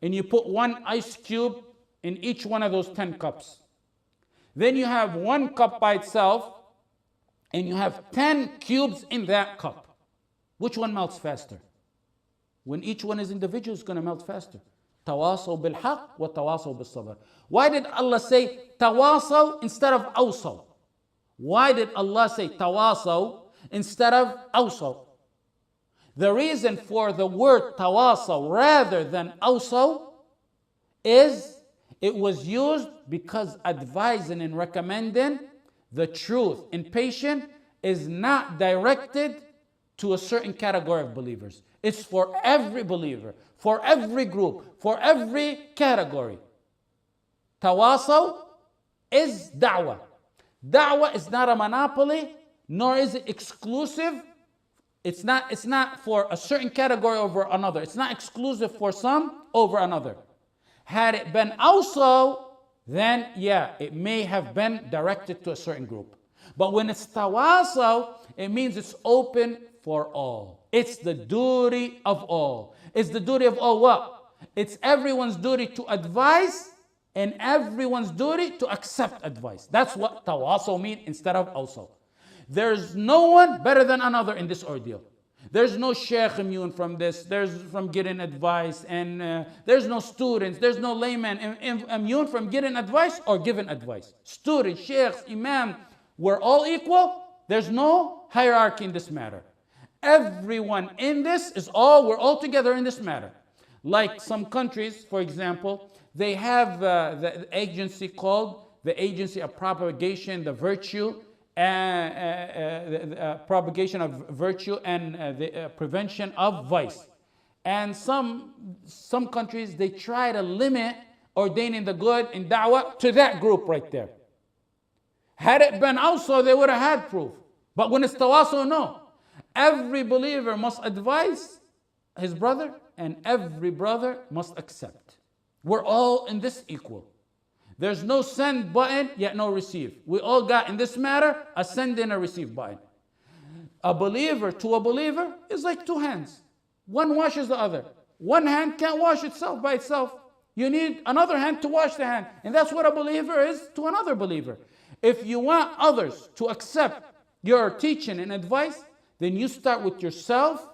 and you put 1 ice cube in each one of those 10 cups, then you have 1 cup by itself and you have 10 cubes in that cup. Which one melts faster? When each one is individual, it's going to melt faster. تواصوا بالحق وتواصوا بالصبر. Why did Allah say تواصوا instead of أوصوا? Why did Allah say تواصوا instead of أوصوا? The reason for the word تواصوا rather than أوصوا is it was used because advising and recommending the truth and patience is not directed to a certain category of believers. It's for every believer, for every group, for every category. Tawasaw is da'wah. Da'wah is not a monopoly, nor is it exclusive. It's not for a certain category over another. It's not exclusive for some over another. Had it been also, then yeah, it may have been directed to a certain group. But when it's tawasaw, it means it's open for all. It's the duty of all. It's the duty of all what? It's everyone's duty to advise and everyone's duty to accept advice. That's what tawasaw means instead of also. There's no one better than another in this ordeal. There's no shaykh immune from this. There's from getting advice, and there's no students. There's no layman immune from getting advice or giving advice. Students, sheikhs, imam, we're all equal. There's no hierarchy in this matter. Everyone in this we're all together in this matter. Like some countries, for example, they have the agency called the Agency of Propagation, the Virtue, propagation of virtue and the prevention of vice. And some countries, they try to limit ordaining the good in da'wah to that group right there. Had it been also, they would have had proof. But when it's tawasaw, no. Every believer must advise his brother, and every brother must accept. We're all in this equal. There's no send button, yet no receive. We all got in this matter a send and a receive button. A believer to a believer is like 2 hands. One washes the other. One hand can't wash itself by itself. You need another hand to wash the hand. And that's what a believer is to another believer. If you want others to accept your teaching and advice, then you start with yourself.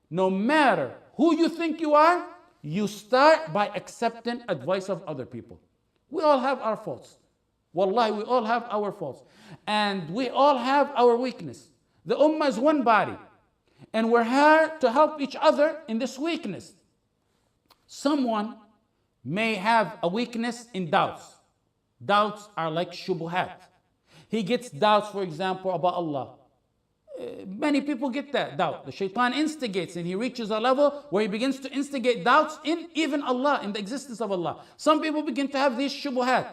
No matter who you think you are, you start by accepting advice of other people. We all have our faults. Wallahi, we all have our faults. And we all have our weakness. The ummah is one body. And we're here to help each other in this weakness. Someone may have a weakness in doubts. Doubts are like shubuhat. He gets doubts, for example, about Allah. Many people get that doubt. The shaitan instigates and he reaches a level where he begins to instigate doubts in even Allah, in the existence of Allah. Some people begin to have these shubuhat.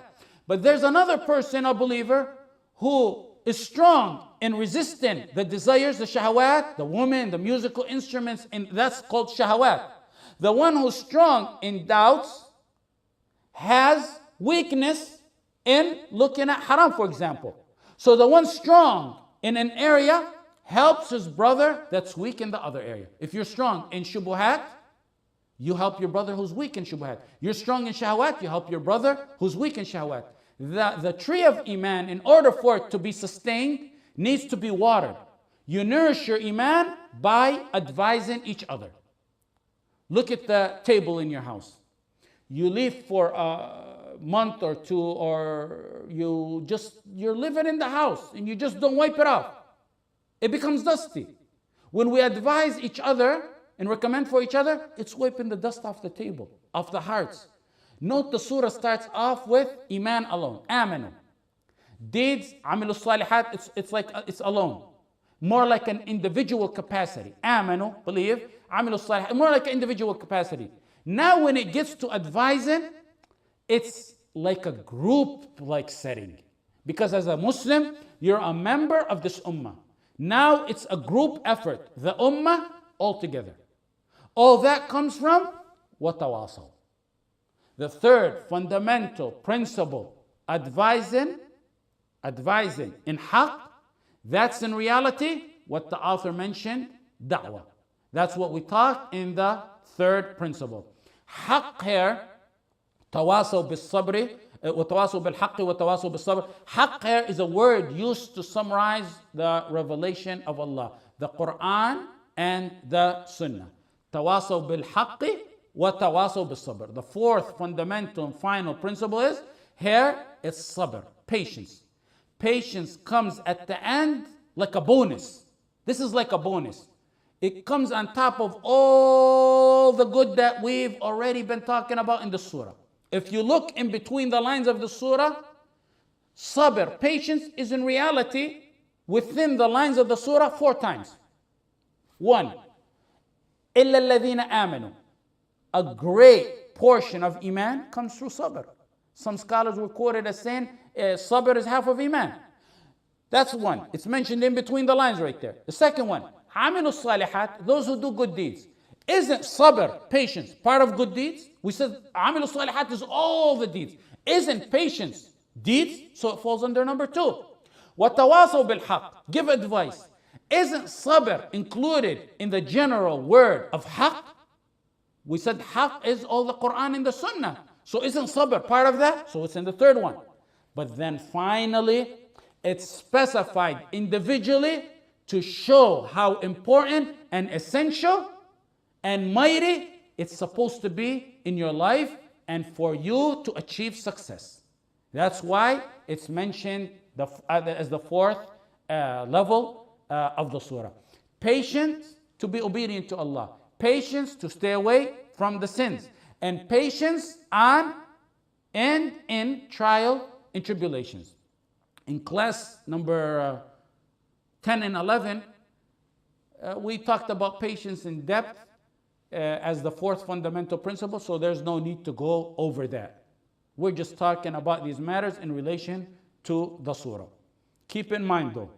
But there's another person, a believer, who is strong in resisting the desires, the shahawat, the woman, the musical instruments, and that's called shahawat. The one who's strong in doubts has weakness in looking at haram, for example. So the one strong in an area helps his brother that's weak in the other area. If you're strong in shubuhat, you help your brother who's weak in shubuhat. You're strong in shahawat, you help your brother who's weak in shahawat. The tree of Iman, in order for it to be sustained, needs to be watered. You nourish your Iman by advising each other. Look at the table in your house. You leave for a month or two, or you're living in the house and you just don't wipe it off. It becomes dusty. When we advise each other and recommend for each other, it's wiping the dust off the table, off the hearts. Note the surah starts off with Iman alone, Amanu. Deeds, Amilu Salihat, it's alone. More like an individual capacity. Amanu, believe, Amilu Salihat, more like an individual capacity. Now when it gets to advising, it's like a group-like setting. Because as a Muslim, you're a member of this ummah. Now it's a group effort. The ummah all together. All that comes from watawasaw. The third fundamental principle, advising in haqq, that's in reality what the author mentioned, da'wah. That's what we taught in the third principle. Haqq here, tawasaw bis sabri, وتواصوا بالحق وتواصوا بالصبر. Haqq here is a word used to summarize the revelation of Allah, the Qur'an and the Sunnah. تواصوا بالحق وتواصوا بالصبر. The fourth fundamental and final principle is here it's sabr, patience. Patience comes at the end like a bonus. This is like a bonus. It comes on top of all the good that we've already been talking about in the surah. If you look in between the lines of the surah, sabr, patience, is in reality within the lines of the surah 4 times. 1, إِلَّا الَّذِينَ آمَنُوا. A great portion of Iman comes through sabr. Some scholars were quoted as saying sabr is half of Iman. That's one. It's mentioned in between the lines right there. The second one, عَمِلُوا الصَّالِحَاتِ, those who do good deeds. Isn't sabr, patience, part of good deeds? We said عَمِلُوا الصَّالِحَاتِ is all the deeds. Isn't patience deeds? So it falls under number 2. وَتَوَاصَوْا بِالْحَقِّ, give advice. Isn't sabr included in the general word of haqq? We said haqq is all the Qur'an and the Sunnah. So isn't sabr part of that? So it's in the third one. But then finally, it's specified individually to show how important and essential and mighty it's supposed to be in your life and for you to achieve success. That's why it's mentioned as the fourth level of the surah. Patience to be obedient to Allah. Patience to stay away from the sins. And patience on and in trial and tribulations. In class number 10 and 11, we talked about patience in depth as the fourth fundamental principle, so there's no need to go over that. We're just talking about these matters in relation to the surah. Keep in mind though,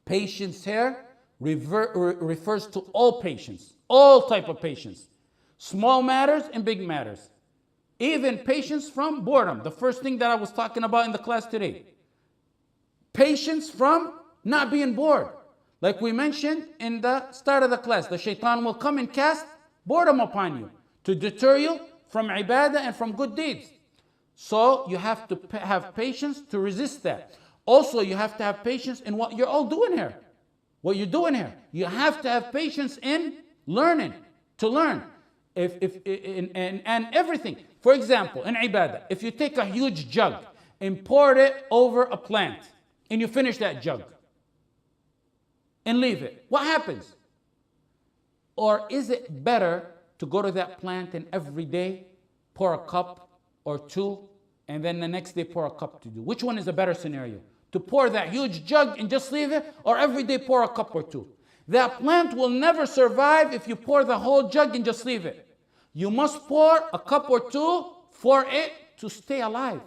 patience here refers to all patience, all type of patience. Small matters and big matters. Even patience from boredom, the first thing that I was talking about in the class today. Patience from not being bored. Like we mentioned in the start of the class, the shaitan will come and cast boredom upon you to deter you from ibadah and from good deeds. So you have to have patience to resist that. Also, you have to have patience in what you're all doing here. What you're doing here. You have to have patience in learning, to learn. And everything. For example, in ibadah, if you take a huge jug and pour it over a plant, and you finish that jug, and leave it, what happens? Or is it better to go to that plant and every day pour a cup or 2, and then the next day pour a cup to do? Which one is a better scenario? to pour that huge jug and just leave it, or every day pour a cup or two. That plant will never survive if you pour the whole jug and just leave it. You must pour a cup or two for it to stay alive.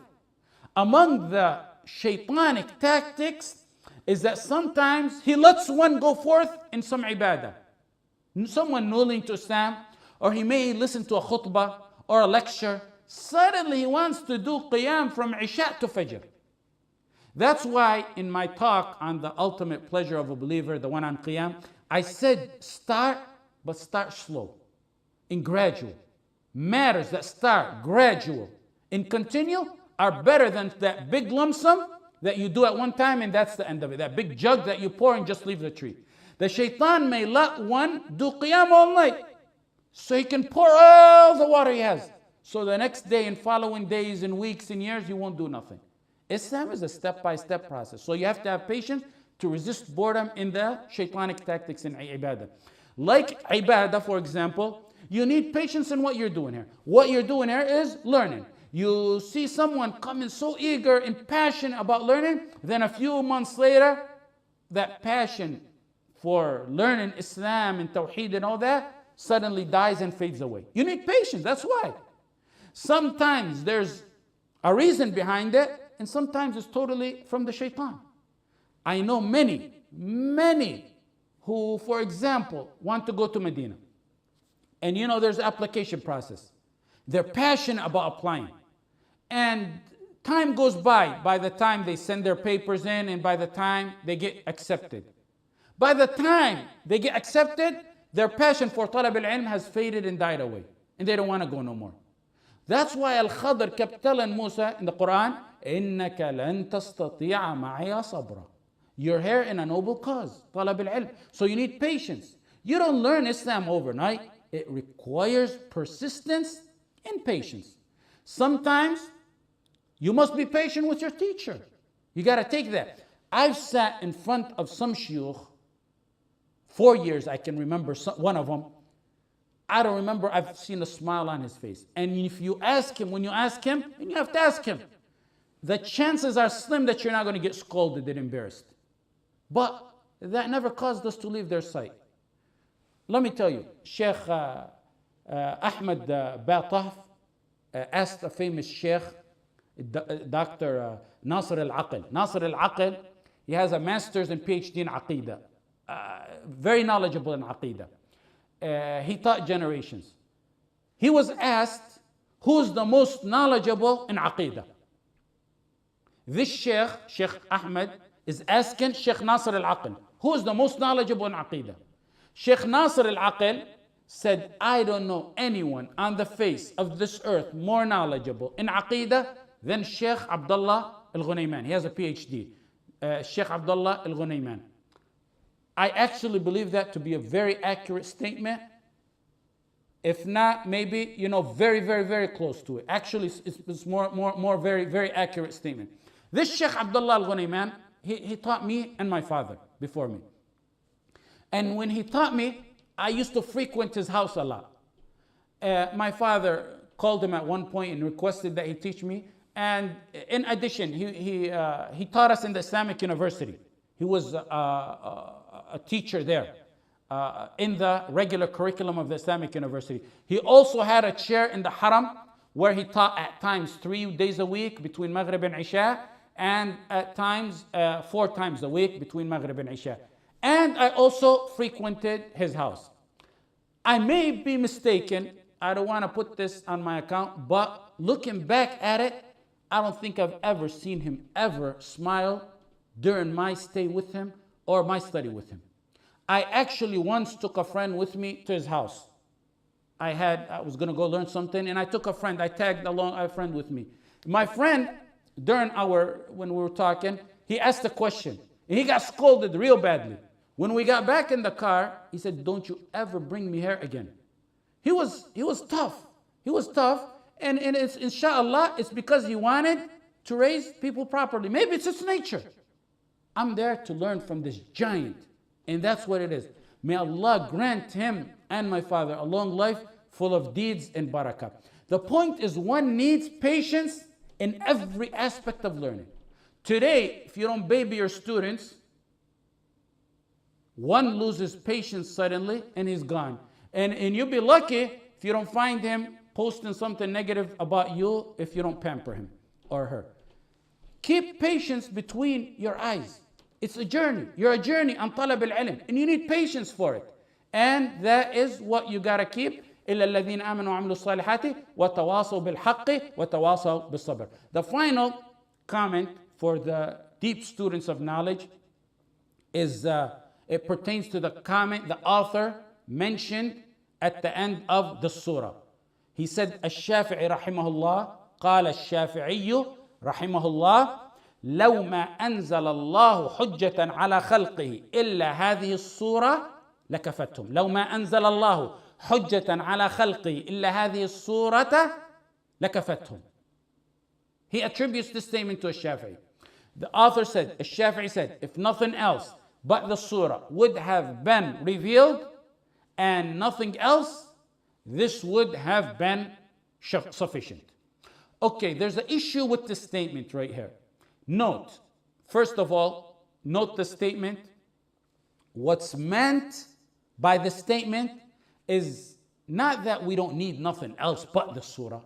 Among the shaitanic tactics is that sometimes he lets one go forth in some ibadah. Someone newly to Islam, or he may listen to a khutbah or a lecture. Suddenly he wants to do qiyam from Isha to Fajr. That's why in my talk on the ultimate pleasure of a believer, the one on qiyam, I said start, but start slow and gradual. Matters that start gradual and continue are better than that big lump sum that you do at one time and that's the end of it. That big jug that you pour and just leave the tree. The shaitan may let one do qiyam all night so he can pour all the water he has. So the next day and following days and weeks and years, you won't do nothing. Islam is a step-by-step process. So you have to have patience to resist boredom in the shaitanic tactics in ibadah. Like ibadah, for example, you need patience in what you're doing here. What you're doing here is learning. You see someone coming so eager and passionate about learning, then a few months later, that passion for learning Islam and Tawheed and all that suddenly dies and fades away. You need patience, that's why. Sometimes there's a reason behind it, and sometimes it's totally from the shaitan. I know many who, for example, want to go to Medina. And there's an application process. They're passionate about applying. And time goes by the time they send their papers in and by the time they get accepted. By the time they get accepted, their passion for talab al-ilm has faded and died away. And they don't want to go no more. That's why Al-Khadr kept telling Musa in the Qur'an, إِنَّكَ لَن تَسْتَطِيعَ مَعِيَ صَبْرًا. You're here in a noble cause, talab al-ilm. So you need patience. You don't learn Islam overnight. It requires persistence and patience. Sometimes you must be patient with your teacher. You got to take that. I've sat in front of some shuyukh 4 years, I can remember one of them. I don't remember, I've seen a smile on his face. And if you ask him, when you ask him, and you have to ask him, the chances are slim that you're not going to get scolded and embarrassed. But that never caused us to leave their sight. Let me tell you, Shaykh Ahmad Bataf asked a famous Shaykh, Dr. Nasr al-Aql. Nasr al-Aql, he has a master's and PhD in Aqidah. Very knowledgeable in Aqidah. He taught generations. He was asked, who's the most knowledgeable in Aqidah? This Shaykh, Shaykh Ahmad, is asking Shaykh Nasr al-Aql, who is the most knowledgeable in Aqidah? Shaykh Nasr al-Aql said, I don't know anyone on the face of this earth more knowledgeable in Aqidah than Shaykh Abdullah al-Ghunayman. He has a PhD. Shaykh Abdullah al-Ghunayman. I actually believe that to be a very accurate statement. If not, maybe, very, very, very close to it. Actually, it's more very, very accurate statement. This Shaykh Abdullah al-Ghunayman, he taught me and my father before me. And when he taught me, I used to frequent his house a lot. My father called him at one point and requested that he teach me. And in addition, he taught us in the Islamic University. He was a teacher there in the regular curriculum of the Islamic University. He also had a chair in the Haram where he taught at times 3 days a week between Maghrib and Isha, and at times 4 times a week between Maghrib and Isha. And I also frequented his house. I may be mistaken. I don't want to put this on my account, but looking back at it, I don't think I've ever seen him ever smile during my stay with him or my study with him. I actually once took a friend with me to his house. I was going to go learn something, and I took a friend. I tagged along a friend with me. My friend, when we were talking, he asked a question, and he got scolded real badly. When we got back in the car, he said, don't you ever bring me here again. He was tough. He was tough, and it's, inshallah, it's because he wanted to raise people properly. Maybe it's his nature. I'm there to learn from this giant, and that's what it is. May Allah grant him and my father a long life full of deeds and barakah. The point is, one needs patience in every aspect of learning. Today, if you don't baby your students, one loses patience suddenly and he's gone. And you'll be lucky if you don't find him posting something negative about you if you don't pamper him or her. Keep patience between your eyes. It's a journey. You're a journey on talab al-ilm, and you need patience for it. And that is what you gotta keep. إلا الذين آمنوا وعملوا الصالحات وتواصوا بالحق وتواصوا بالصبر. The final comment for the deep students of knowledge is it pertains to the comment the author mentioned at the end of the surah. He said, الشافعي رحمه الله قال الشافعي رحمه الله لو ما أنزل الله حجة على خلقه إلا هذه الصورة لكفتهم. لو ما أنزل الله حجة على خلقه إلا هذه الصورة لكفتهم. He attributes this statement to الشافعي. The author said, الشافعي said, if nothing else but the surah would have been revealed and nothing else, this would have been sufficient. Okay, there's an issue with this statement right here. Note, first of all, note the statement. What's meant by the statement is not that we don't need nothing else but the surah.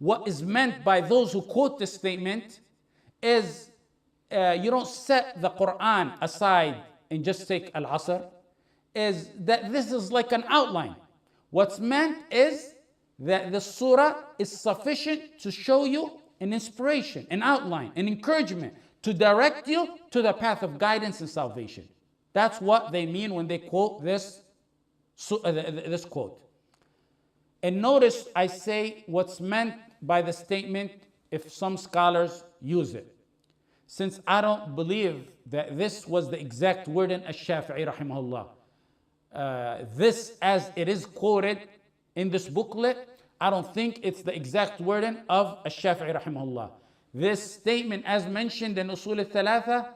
What is meant by those who quote this statement is you don't set the Qur'an aside and just take al-Asr, is that this is like an outline. What's meant is that the surah is sufficient to show you an inspiration, an outline, an encouragement to direct you to the path of guidance and salvation. That's what they mean when they quote this quote. And notice I say what's meant by the statement if some scholars use it. Since I don't believe that this was the exact wording of Shafi'i rahimahullah. This as it is quoted in this booklet, I don't think it's the exact wording of Shafi'i rahimahullah. This statement as mentioned in Usul al-Thalatha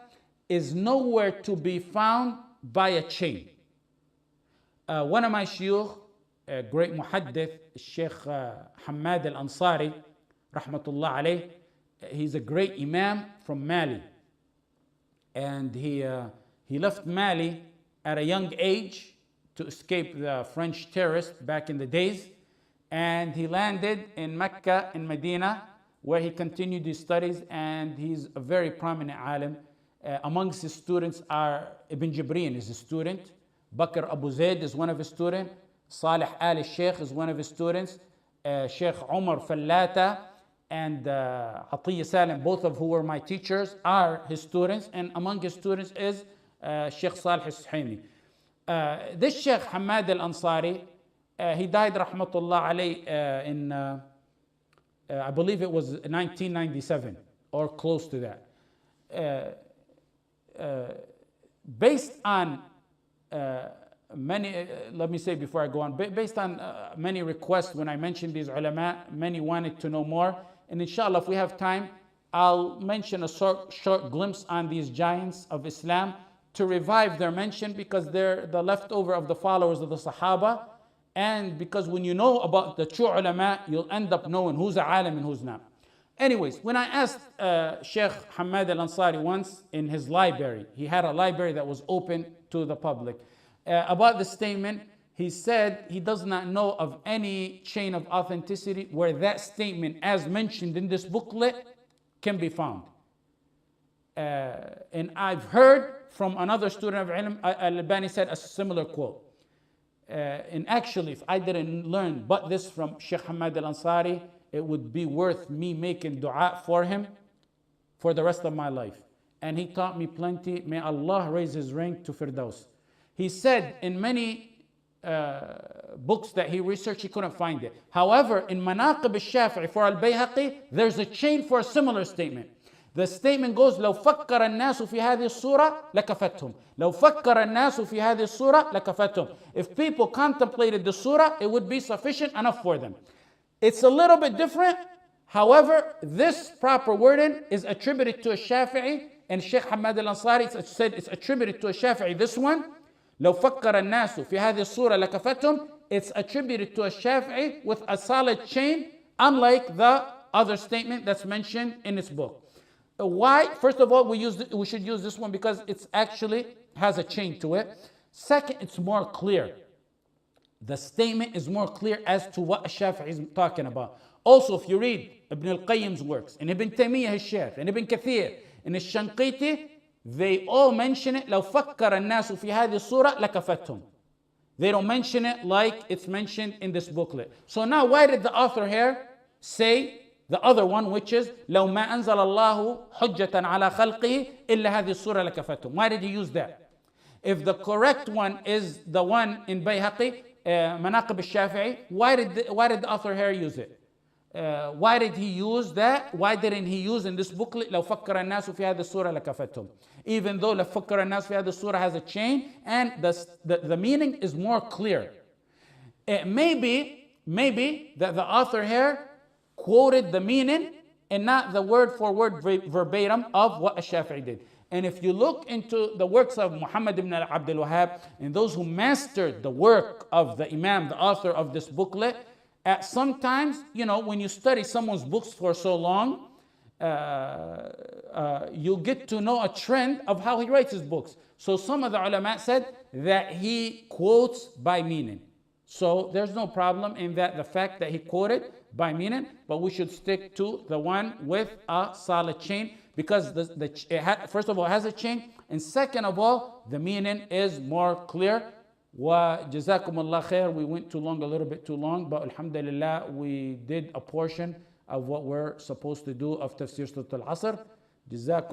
is nowhere to be found by a chain. One of my shuyukh, a great muhaddith, Shaykh Ahmad al-Ansari, rahmatullah alayh, he's a great imam from Mali. And he left Mali at a young age to escape the French terrorists back in the days. And he landed in Mecca, in Medina, where he continued his studies, and he's a very prominent alim. Amongst his students are Ibn Jibril is a student, Bakr Abu Zayd is one of his students, Salih al-Shaykh is one of his students, Sheikh Umar Fallata and Atiyya Salim, both of who were my teachers, are his students, and among his students is Sheikh Salih al-Suhaimi. This Sheikh Ahmad al-Ansari, he died rahmatullah alayh in I believe it was 1997 or close to that. Based on many, let me say before I go on, based on many requests when I mentioned these ulama, many wanted to know more. And inshallah, if we have time, I'll mention a short glimpse on these giants of Islam to revive their mention, because they're the leftover of the followers of the Sahaba. And because when you know about the true ulama, you'll end up knowing who's a alim and who's not. Anyways, when I asked Sheikh Ahmad al-Ansari once in his library, he had a library that was open to the public, about the statement, he said he does not know of any chain of authenticity where that statement, as mentioned in this booklet, can be found. And I've heard from another student of ilm, Al-Albani said a similar quote. And actually, if I didn't learn but this from Sheikh Ahmad al-Ansari, it would be worth me making dua for him for the rest of my life. And he taught me plenty. May Allah raise his rank to Firdaus. He said in many books that he researched, he couldn't find it. However, in Manaqib al-Shafi'i for al-Bayhaqi, there's a chain for a similar statement. The statement goes, لو فكر الناس في هذه الصورة لكفتهم. لو فكر الناس في هذه الصورة لكفتهم. If people contemplated the surah, it would be sufficient enough for them. It's a little bit different. However, this proper wording is attributed to a Shafi'i, and Sheikh Ahmad al-Ansari said it's attributed to a Shafi'i. This one, لو فكر الناس في هذه الصورة لكفتهم, it's attributed to a Shafi'i with a solid chain, unlike the other statement that's mentioned in this book. Why? First of all, we should use this one because it's actually has a chain to it. Second, it's more clear. The statement is more clear as to what Shafi'i is talking about. Also, if you read Ibn al-Qayyim's works, and Ibn Taymiyyah his Shaykh, and Ibn Kathir, and Shanqiti, they all mention it. لو فكر الناس في هذه الصورة لكفتهم. They don't mention it like it's mentioned in this booklet. So now, why did the author here say the other one, which is لو ما أنزل الله حجة على خلقه إلا هذه الصورة لكفتهم? Why did he use that? If the correct one is the one in Bayhaqi, Manaqib al-Shafi'i, why did the author here use it? Why did he use that? Why didn't he use in this booklet لو فكر الناس في هذه الصورة لكفتهم? Even though لو فكر الناس في هذه الصورة has a chain and the meaning is more clear. Maybe that the author here quoted the meaning and not the word for word verbatim of what Shafi'i did. And if you look into the works of Muhammad ibn Abdul Wahhab and those who mastered the work of the Imam, the author of this booklet, sometimes, when you study someone's books for so long, you get to know a trend of how he writes his books. So some of the ulama said that he quotes by meaning. So there's no problem in that, the fact that he quoted by meaning, but we should stick to the one with a solid chain because first of all, it has a chain, and second of all, the meaning is more clear. وجزاكم الله خير. We went a little bit too long, but alhamdulillah, we did a portion of what we're supposed to do of Tafsir Surat al-Asr. جزاكم